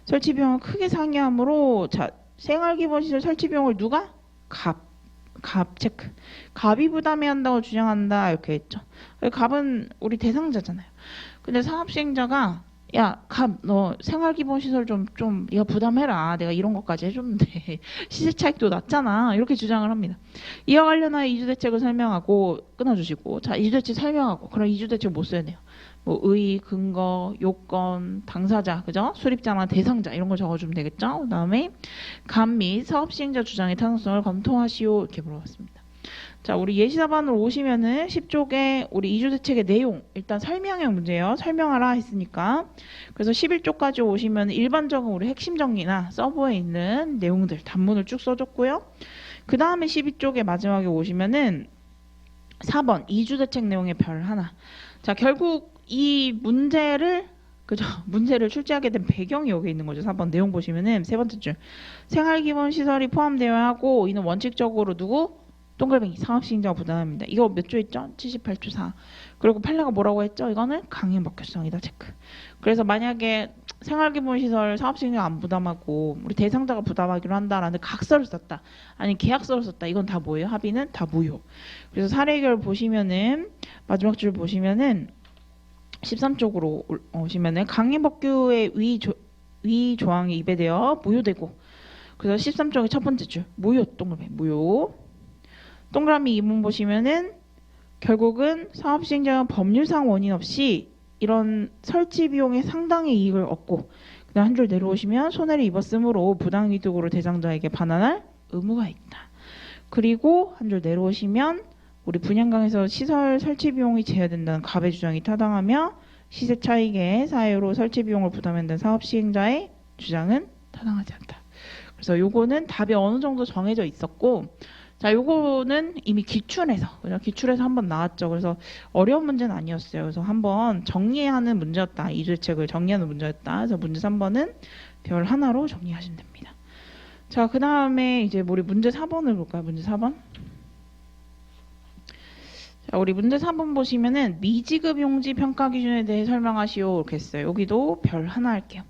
설치 비용을 크게 상회하므로 자, 생활기본시설 설치 비용을 누가? 갑 체크. 갑이 부담해야 한다고 주장한다 이렇게 했죠. 갑은 우리 대상자잖아요. 근데 사업시행자가 야, 갑, 너 생활기본시설 좀, 이거 부담해라. 내가 이런 것까지 해줬는데, 시세 차익도 낮잖아. 이렇게 주장을 합니다. 이와 관련하여 이주대책을 설명하고, 끊어주시고, 자, 이주대책 설명하고, 그럼 이주대책 못 써야 돼요. 뭐, 의, 근거, 요건, 당사자, 그죠? 수립자나 대상자, 이런 거 적어주면 되겠죠? 그 다음에, 갑 및 사업시행자 주장의 타당성을 검토하시오. 이렇게 물어봤습니다. 자, 우리 예시사반으로 오시면은 10쪽에 우리 이주대책의 내용 일단 설명형 문제예요. 설명하라 했으니까. 그래서 11쪽까지 오시면 일반적인 우리 핵심 정리나 서버에 있는 내용들 단문을 쭉 써줬고요. 그 다음에 12쪽에 마지막에 오시면은 4번 이주대책 내용의 별 하나. 자, 결국 이 문제를 그죠? 문제를 출제하게 된 배경이 여기 있는 거죠. 4번 내용 보시면은 세 번째 줄 생활기본시설이 포함되어야 하고 이는 원칙적으로 누구? 동글뱅이 사업시행자가 부담합니다. 이거 몇 조 있죠? 78조 4. 그리고 판례가 뭐라고 했죠? 이거는 강행법규성이다 체크. 그래서 만약에 생활기본시설 사업시행자가 안 부담하고 우리 대상자가 부담하기로 한다라는 각서를 썼다. 아니 계약서를 썼다. 이건 다 뭐예요? 합의는 다 무효. 그래서 사례 해결 보시면은 마지막 줄 보시면은 13쪽으로 오시면은 강행법규의 위 조항이 입에되어 무효되고 그래서 13쪽의 첫 번째 줄 무효 동글뱅이 무효. 동그라미 2번 보시면은 결국은 사업시행자가 법률상 원인 없이 이런 설치 비용의 상당의 이익을 얻고 그다음 한 줄 내려오시면 손해를 입었으므로 부당이득으로 대상자에게 반환할 의무가 있다. 그리고 한 줄 내려오시면 우리 분양강에서 시설 설치 비용이 제외된다는 갑의 주장이 타당하며 시세 차익의 사유로 설치 비용을 부담한다는 사업시행자의 주장은 타당하지 않다. 그래서 요거는 답이 어느 정도 정해져 있었고 자, 요거는 이미 기출에서 한번 나왔죠. 그래서 어려운 문제는 아니었어요. 그래서 한번 정리하는 문제였다. 이주대책을 정리하는 문제였다. 그래서 문제 3번은 별 하나로 정리하시면 됩니다. 자, 그 다음에 이제 우리 문제 4번을 볼까요? 문제 4번. 자, 우리 문제 4번 보시면은 미지급 용지 평가 기준에 대해 설명하시오. 이렇게 했어요. 여기도 별 하나 할게요.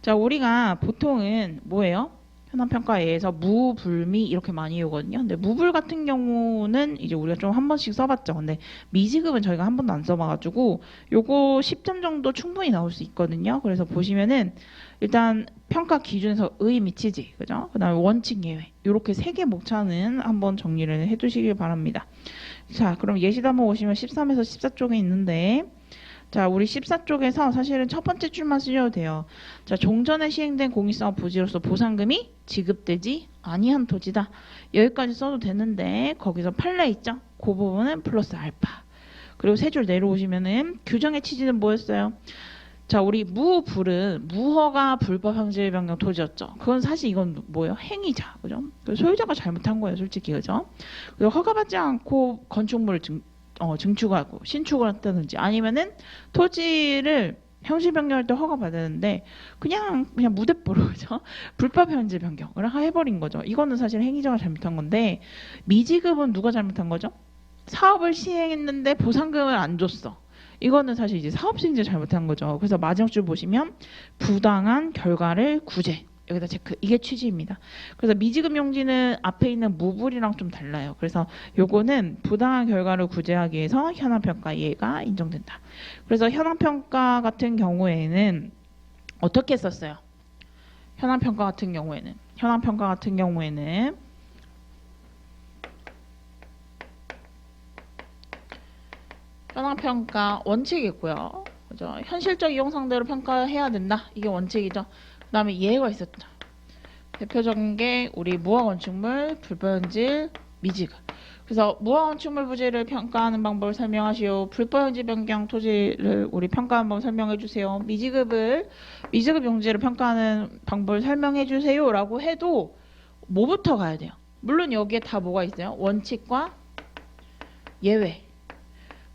자, 우리가 보통은 뭐예요? 현황평가에 의해서 무, 불, 미 이렇게 많이 오거든요. 근데 무불 같은 경우는 이제 우리가 좀 한 번씩 써봤죠. 근데 미지급은 저희가 한 번도 안 써봐가지고 요거 10점 정도 충분히 나올 수 있거든요. 그래서 보시면은 일단 평가 기준에서 의 미치지, 그죠? 그 다음에 원칙 예외 요렇게 3개 목차는 한번 정리를 해두시길 바랍니다. 자, 그럼 예시담을 오시면 13에서 14쪽에 있는데 자, 우리 14쪽에서 사실은 첫 번째 줄만 쓰셔도 돼요. 자, 종전에 시행된 공익사업 부지로서 보상금이 지급되지 아니한 토지다. 여기까지 써도 되는데 거기서 판례 있죠? 그 부분은 플러스 알파. 그리고 세 줄 내려오시면은 규정의 취지는 뭐였어요? 자, 우리 무불은 무허가 불법 형질 변경 토지였죠. 그건 사실 이건 뭐예요? 행위자, 그죠? 소유자가 잘못한 거예요, 솔직히, 그죠? 그리고 허가받지 않고 건축물을 증축하고 신축을 한다든지 아니면은 토지를 현실 변경할 때 허가 받아야 되는데 그냥 무대뽀로 그죠? 불법 현실 변경을 해버린 거죠. 이거는 사실 행위자가 잘못한 건데 미지급은 누가 잘못한 거죠? 사업을 시행했는데 보상금을 안 줬어. 이거는 사실 이제 사업 시행자 잘못한 거죠. 그래서 마지막 줄 보시면 부당한 결과를 구제. 여기다 체크. 이게 취지입니다. 그래서 미지급 용지는 앞에 있는 무불이랑 좀 달라요. 그래서 요거는 부당한 결과를 구제하기 위해서 현황평가 이해가 인정된다. 그래서 현황평가 같은 경우에는 어떻게 썼어요? 현황평가 같은 경우에는 현황평가 원칙이 있고요. 그죠? 현실적 이용 상대로 평가해야 된다. 이게 원칙이죠. 그 다음에 예가 있었죠. 대표적인 게 우리 무화건축물, 불법현질, 미지급. 그래서 무화건축물 부지를 평가하는 방법을 설명하시오. 불법현질 변경 토지를 우리 평가하는 방법 설명해 주세요. 미지급 용지를 평가하는 방법을 설명해 주세요. 라고 해도 뭐부터 가야 돼요? 물론 여기에 다 뭐가 있어요? 원칙과 예외.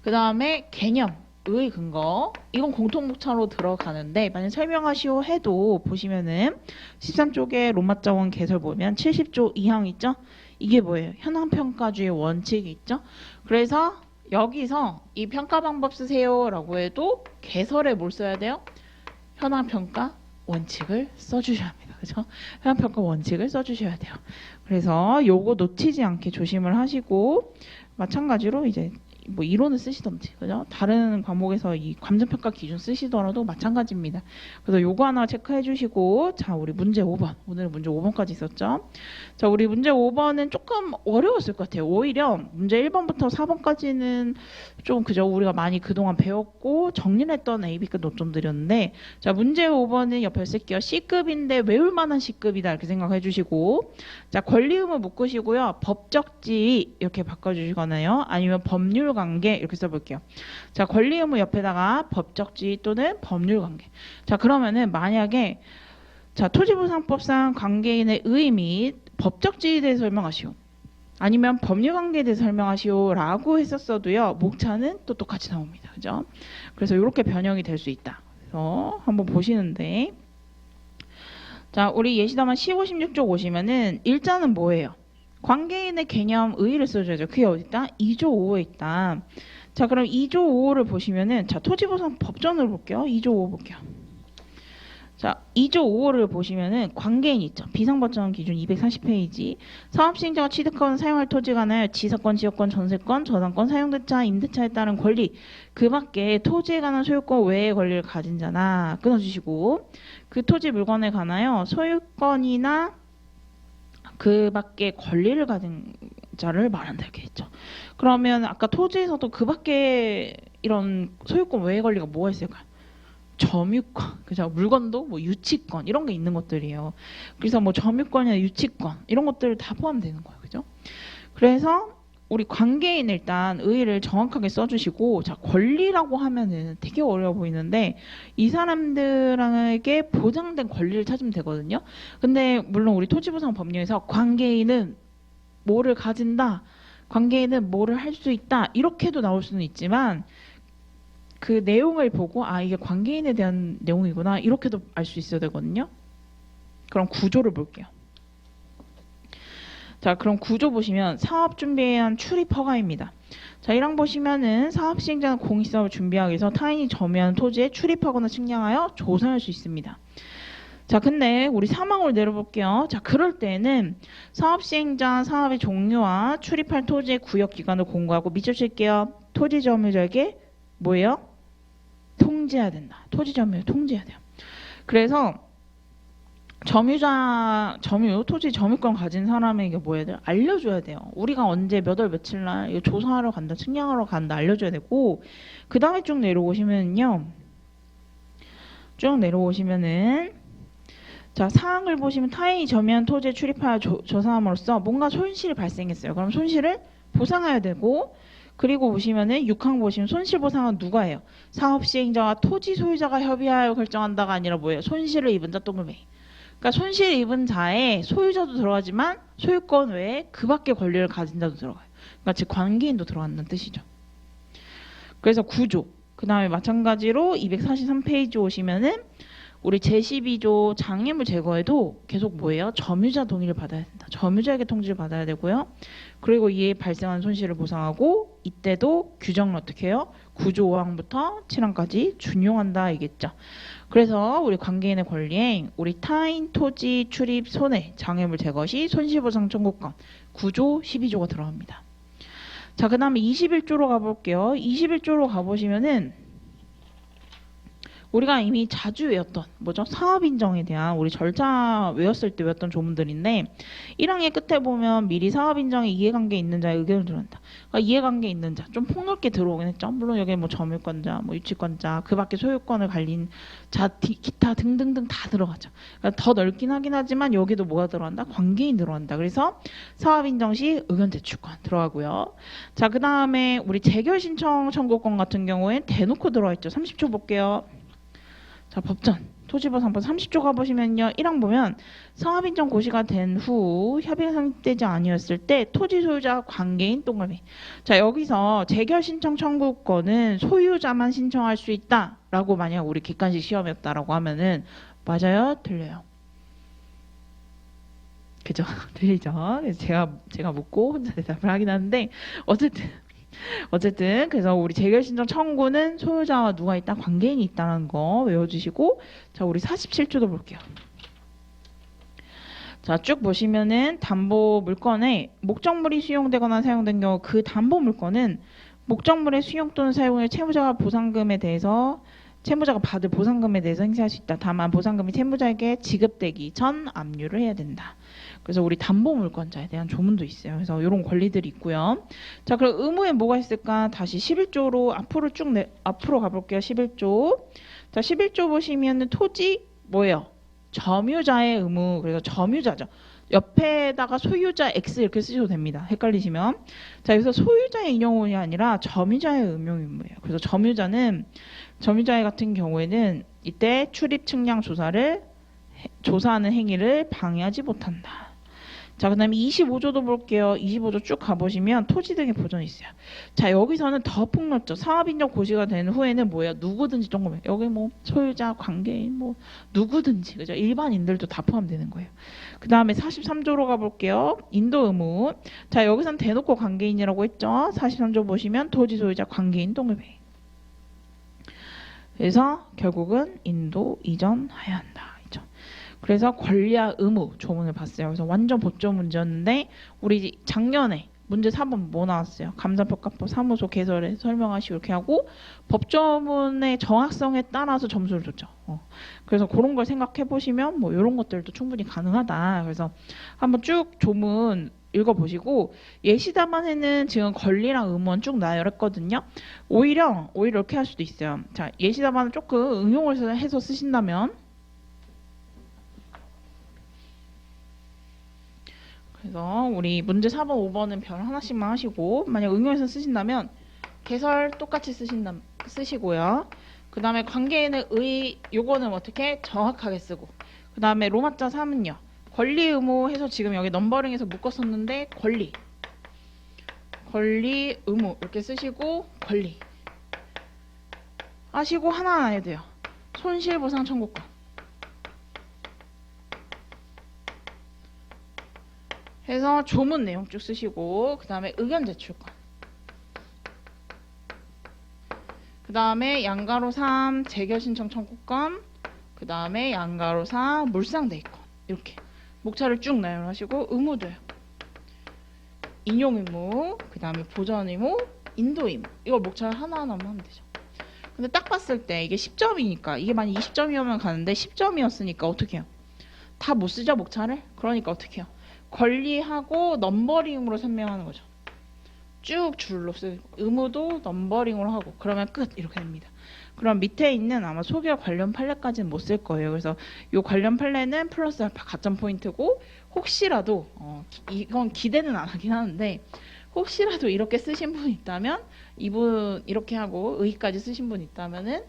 그 다음에 개념. 의 근거 이건 공통목차로 들어가는데 만약 설명하시오 해도 보시면은 13쪽에 로마자원 개설 보면 70조 2항 있죠? 이게 뭐예요? 현황평가주의 원칙이 있죠? 그래서 여기서 이 평가 방법 쓰세요 라고 해도 개설에 뭘 써야 돼요? 현황평가 원칙을 써주셔야 합니다. 그죠? 현황평가 원칙을 써주셔야 돼요. 그래서 요거 놓치지 않게 조심을 하시고 마찬가지로 이제 뭐 이론을 쓰시던지 그죠? 다른 과목에서 이 감정평가 기준 쓰시더라도 마찬가지입니다. 그래서 요거 하나 체크해 주시고 자 우리 문제 5번 오늘 문제 5번까지 있었죠. 자 우리 문제 5번은 조금 어려웠을 것 같아요. 오히려 문제 1번부터 4번까지는 좀 그죠? 우리가 많이 그동안 배웠고 정리를 했던 AB급 노점들이었는데 자 문제 5번은 옆에 쓸게요. C급인데 외울 만한 C급이다 이렇게 생각해 주시고 자 권리 의무 묶으시고요. 법적 지위 이렇게 바꿔주시거나요. 아니면 법률 관계 이렇게 써볼게요. 자 권리 의무 옆에다가 법적 지위 또는 법률 관계. 자 그러면은 만약에 자 토지보상법상 관계인의 의 및 법적 지위에 대해서 설명하시오. 아니면 법률 관계에 대해서 설명하시오 라고 했었어도요. 목차는 또 똑같이 나옵니다. 그죠? 그래서 이렇게 변형이 될 수 있다. 그래서 한번 보시는데 자 우리 예시담안 15, 16쪽 오시면은 일자는 뭐예요? 관계인의 개념 의의를 써줘야죠. 그게 어디 있다? 2조 5호에 있다. 자 그럼 2조 5호를 보시면은 자 토지보상 법전을 볼게요. 2조 5호 볼게요. 자 2조 5호를 보시면은 관계인 있죠. 비상법전 기준 240페이지. 사업시행자가 취득하거나 사용할 토지가 하나요. 지사권, 지역권, 전세권, 저당권, 사용대차, 임대차에 따른 권리 그 밖에 토지에 관한 소유권 외의 권리를 가진 자나 끊어주시고 그 토지 물건에 관하여 소유권이나 그 밖에 권리를 가진 자를 말한다 이렇게 했죠. 그러면 아까 토지에서도 그 밖에 이런 소유권 외의 권리가 뭐가 있을까요? 점유권, 그죠? 물건도 뭐 유치권 이런 게 있는 것들이에요. 그래서 뭐 점유권이나 유치권 이런 것들 다 포함되는 거예요, 그죠? 그래서 우리 관계인 일단 의의를 정확하게 써주시고 자 권리라고 하면은 되게 어려워 보이는데 이 사람들에게 보장된 권리를 찾으면 되거든요. 근데 물론 우리 토지보상 법률에서 관계인은 뭐를 가진다, 관계인은 뭐를 할 수 있다 이렇게도 나올 수는 있지만 그 내용을 보고 아 이게 관계인에 대한 내용이구나 이렇게도 알 수 있어야 되거든요. 그럼 구조를 볼게요. 자 그럼 구조 보시면 사업 준비에 의한 출입 허가입니다. 자 1항 보시면은 사업 시행자는 공익사업을 준비하기 위해서 타인이 점유하는 토지에 출입하거나 측량하여 조성할 수 있습니다. 자 근데 우리 3항을 내려볼게요. 자 그럴 때는 사업 시행자 사업의 종류와 출입할 토지의 구역 기간을 공고하고 밑줄 칠게요. 토지 점유자에게 뭐예요? 통지해야 된다. 토지 점유 통지해야 돼요. 그래서 토지 점유권 가진 사람에게 뭐 해야 돼요? 알려줘야 돼요. 우리가 언제 몇 월 며칠 날 이거 조사하러 간다, 측량하러 간다 알려줘야 되고 그 다음에 쭉 내려오시면요. 쭉 내려오시면은 자 사항을 보시면 타인이 점유한 토지에 출입하여 조사함으로써 뭔가 손실이 발생했어요. 그럼 손실을 보상해야 되고 그리고 보시면은 6항 보시면 손실보상은 누가 해요? 사업 시행자와 토지 소유자가 협의하여 결정한다가 아니라 뭐예요? 손실을 입은 자 동그라미. 그러니까 손실 입은 자의 소유자도 들어가지만 소유권 외에 그 밖에 권리를 가진 자도 들어가요. 그러니까 즉 관계인도 들어간다는 뜻이죠. 그래서 구조. 그 다음에 마찬가지로 243페이지 오시면은 우리 제12조 장애물 제거에도 계속 뭐예요? 점유자 동의를 받아야 된다. 점유자에게 통지를 받아야 되고요. 그리고 이에 발생한 손실을 보상하고 이때도 규정을 어떻게 해요? 9조 5항부터 7항까지 준용한다 이겠죠. 그래서 우리 관계인의 권리에 우리 타인 토지 출입 손해 장애물 제거 시 손실보상 청구권 9조 12조가 들어갑니다. 자, 그 다음에 21조로 가볼게요. 21조로 가보시면은 우리가 이미 자주 외웠던 뭐죠? 사업인정에 대한 우리 절차 외웠을 때 외웠던 조문들인데 1항의 끝에 보면 미리 사업인정에 이해관계 있는 자의 의견을 들어간다. 그러니까 이해관계 있는 자, 좀 폭넓게 들어오긴 했죠. 물론 여기 뭐 점유권자, 뭐 유치권자, 그 밖에 소유권을 갈린 자, 기타 등등등 다 들어가죠. 그러니까 더 넓긴 하긴 하지만 여기도 뭐가 들어간다? 관계인 들어간다. 그래서 사업인정 시 의견 제출권 들어가고요. 자, 그 다음에 우리 재결 신청 청구권 같은 경우에 대놓고 들어와 있죠. 30초 볼게요. 자, 법전 토지보상법 30조 가보시면요. 1항 보면 사업인정 고시가 된 후 협의가 성립되지 아니었을 때 토지 소유자 관계인 동그라미. 자, 여기서 재결 신청 청구권은 소유자만 신청할 수 있다라고 만약 우리 객관식 시험이었다라고 하면은 맞아요? 틀려요? 그죠? 들리죠? 그래서 제가 묻고 혼자 대답을 하긴 하는데 어쨌든 그래서 우리 재결신청 청구는 소유자와 누가 있다? 관계인이 있다는 거 외워주시고 자, 우리 47조도 볼게요. 자, 쭉 보시면은 담보 물건에 목적물이 수용되거나 사용된 경우 그 담보 물건은 목적물의 수용 또는 사용을 채무자가 받을 보상금에 대해서 행사할 수 있다. 다만 보상금이 채무자에게 지급되기 전 압류를 해야 된다. 그래서 우리 담보물권자에 대한 조문도 있어요. 그래서 이런 권리들이 있고요. 자, 그럼 의무에 뭐가 있을까? 다시 11조로 앞으로 가볼게요. 11조. 자, 11조 보시면은 토지 뭐예요? 점유자의 의무. 그래서 점유자죠. 옆에다가 소유자 X 이렇게 쓰셔도 됩니다. 헷갈리시면. 자, 여기서 소유자의 인용이 아니라 점유자의 의무예요. 그래서 점유자의 같은 경우에는 이때 출입 측량 조사하는 행위를 방해하지 못한다. 자, 그 다음에 25조도 볼게요. 25조 쭉 가보시면 토지 등의 보전이 있어요. 자, 여기서는 더 폭넓죠. 사업인정 고시가 된 후에는 뭐예요? 누구든지 동그라미. 여기 뭐 소유자, 관계인, 뭐 누구든지, 그죠? 일반인들도 다 포함되는 거예요. 그 다음에 43조로 가볼게요. 인도 의무. 자, 여기서는 대놓고 관계인이라고 했죠. 43조 보시면 토지 소유자, 관계인 동그라미. 그래서 결국은 인도 이전해야 한다. 그래서 권리와 의무 조문을 봤어요. 그래서 완전 법조 문제였는데 우리 작년에 문제 4번 뭐 나왔어요? 감사평가법 사무소 개설에 설명하시고 이렇게 하고 법조문의 정확성에 따라서 점수를 줬죠. 그래서 그런 걸 생각해 보시면 뭐 이런 것들도 충분히 가능하다. 그래서 한번 쭉 조문 읽어보시고 예시 답안에는 지금 권리랑 의무는 쭉 나열했거든요. 오히려 이렇게 할 수도 있어요. 자, 예시 답안을 조금 응용을 해서 쓰신다면 그래서 우리 문제 4번, 5번은 별 하나씩만 하시고 만약 응용해서 쓰신다면 개설 똑같이 쓰시고요. 그 다음에 관계인의 요거는 어떻게 정확하게 쓰고 그 다음에 로마자 3은요. 권리 의무 해서 지금 여기 넘버링해서 묶었었는데 권리 의무 이렇게 쓰시고 권리 하시고 하나 해야 돼요. 손실보상 청구권 해서 조문 내용 쭉 쓰시고 그 다음에 의견 제출권 그 다음에 양가로 3 재결 신청 청구권 그 다음에 양가로 4 물상 대입권 이렇게 목차를 쭉 나열하시고 의무도요. 인용 의무 그 다음에 보전 의무 인도 의무 이걸 목차를 하나하나만 하면 되죠. 근데 딱 봤을 때 이게 10점이니까 이게 만약 20점이면 가는데 10점이었으니까 어떻게 해요? 다 못 쓰죠 목차를? 그러니까 어떻게 해요? 권리하고 넘버링으로 설명하는 거죠. 쭉 줄로 쓰고 의무도 넘버링으로 하고 그러면 끝 이렇게 됩니다. 그럼 밑에 있는 아마 소개와 관련 판례까지는 못 쓸 거예요. 그래서 이 관련 판례는 플러스 알파 가점 포인트고 혹시라도 이건 기대는 안 하긴 하는데 혹시라도 이렇게 쓰신 분 있다면 이분 이렇게 하고 의의까지 쓰신 분 있다면은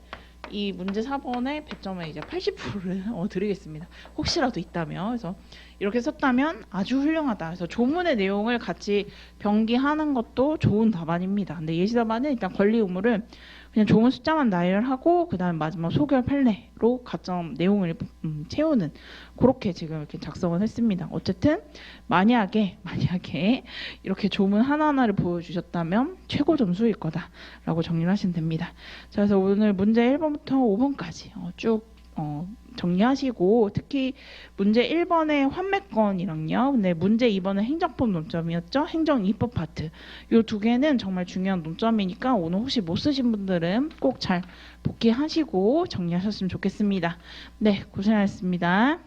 이 문제 4번의 배점에 이제 80%를 드리겠습니다. 혹시라도 있다면. 그래서 이렇게 썼다면 아주 훌륭하다. 그래서 조문의 내용을 같이 병기하는 것도 좋은 답안입니다. 근데 예시 답안은 일단 권리 의무를 그냥 좋은 숫자만 나열하고 그다음 마지막 소결 판례로 가점 내용을 채우는 그렇게 지금 이렇게 작성을 했습니다. 어쨌든 만약에 이렇게 조문 하나하나를 보여주셨다면 최고 점수일 거다라고 정리를 하시면 됩니다. 자, 그래서 오늘 문제 1번부터 5번까지 쭉 정리하시고 특히 문제 1번의 환매건이랑요. 근데 문제 2번은 행정법 논점이었죠. 행정 입법 파트. 이 두 개는 정말 중요한 논점이니까 오늘 혹시 못 쓰신 분들은 꼭 잘 복기하시고 정리하셨으면 좋겠습니다. 네, 고생하셨습니다.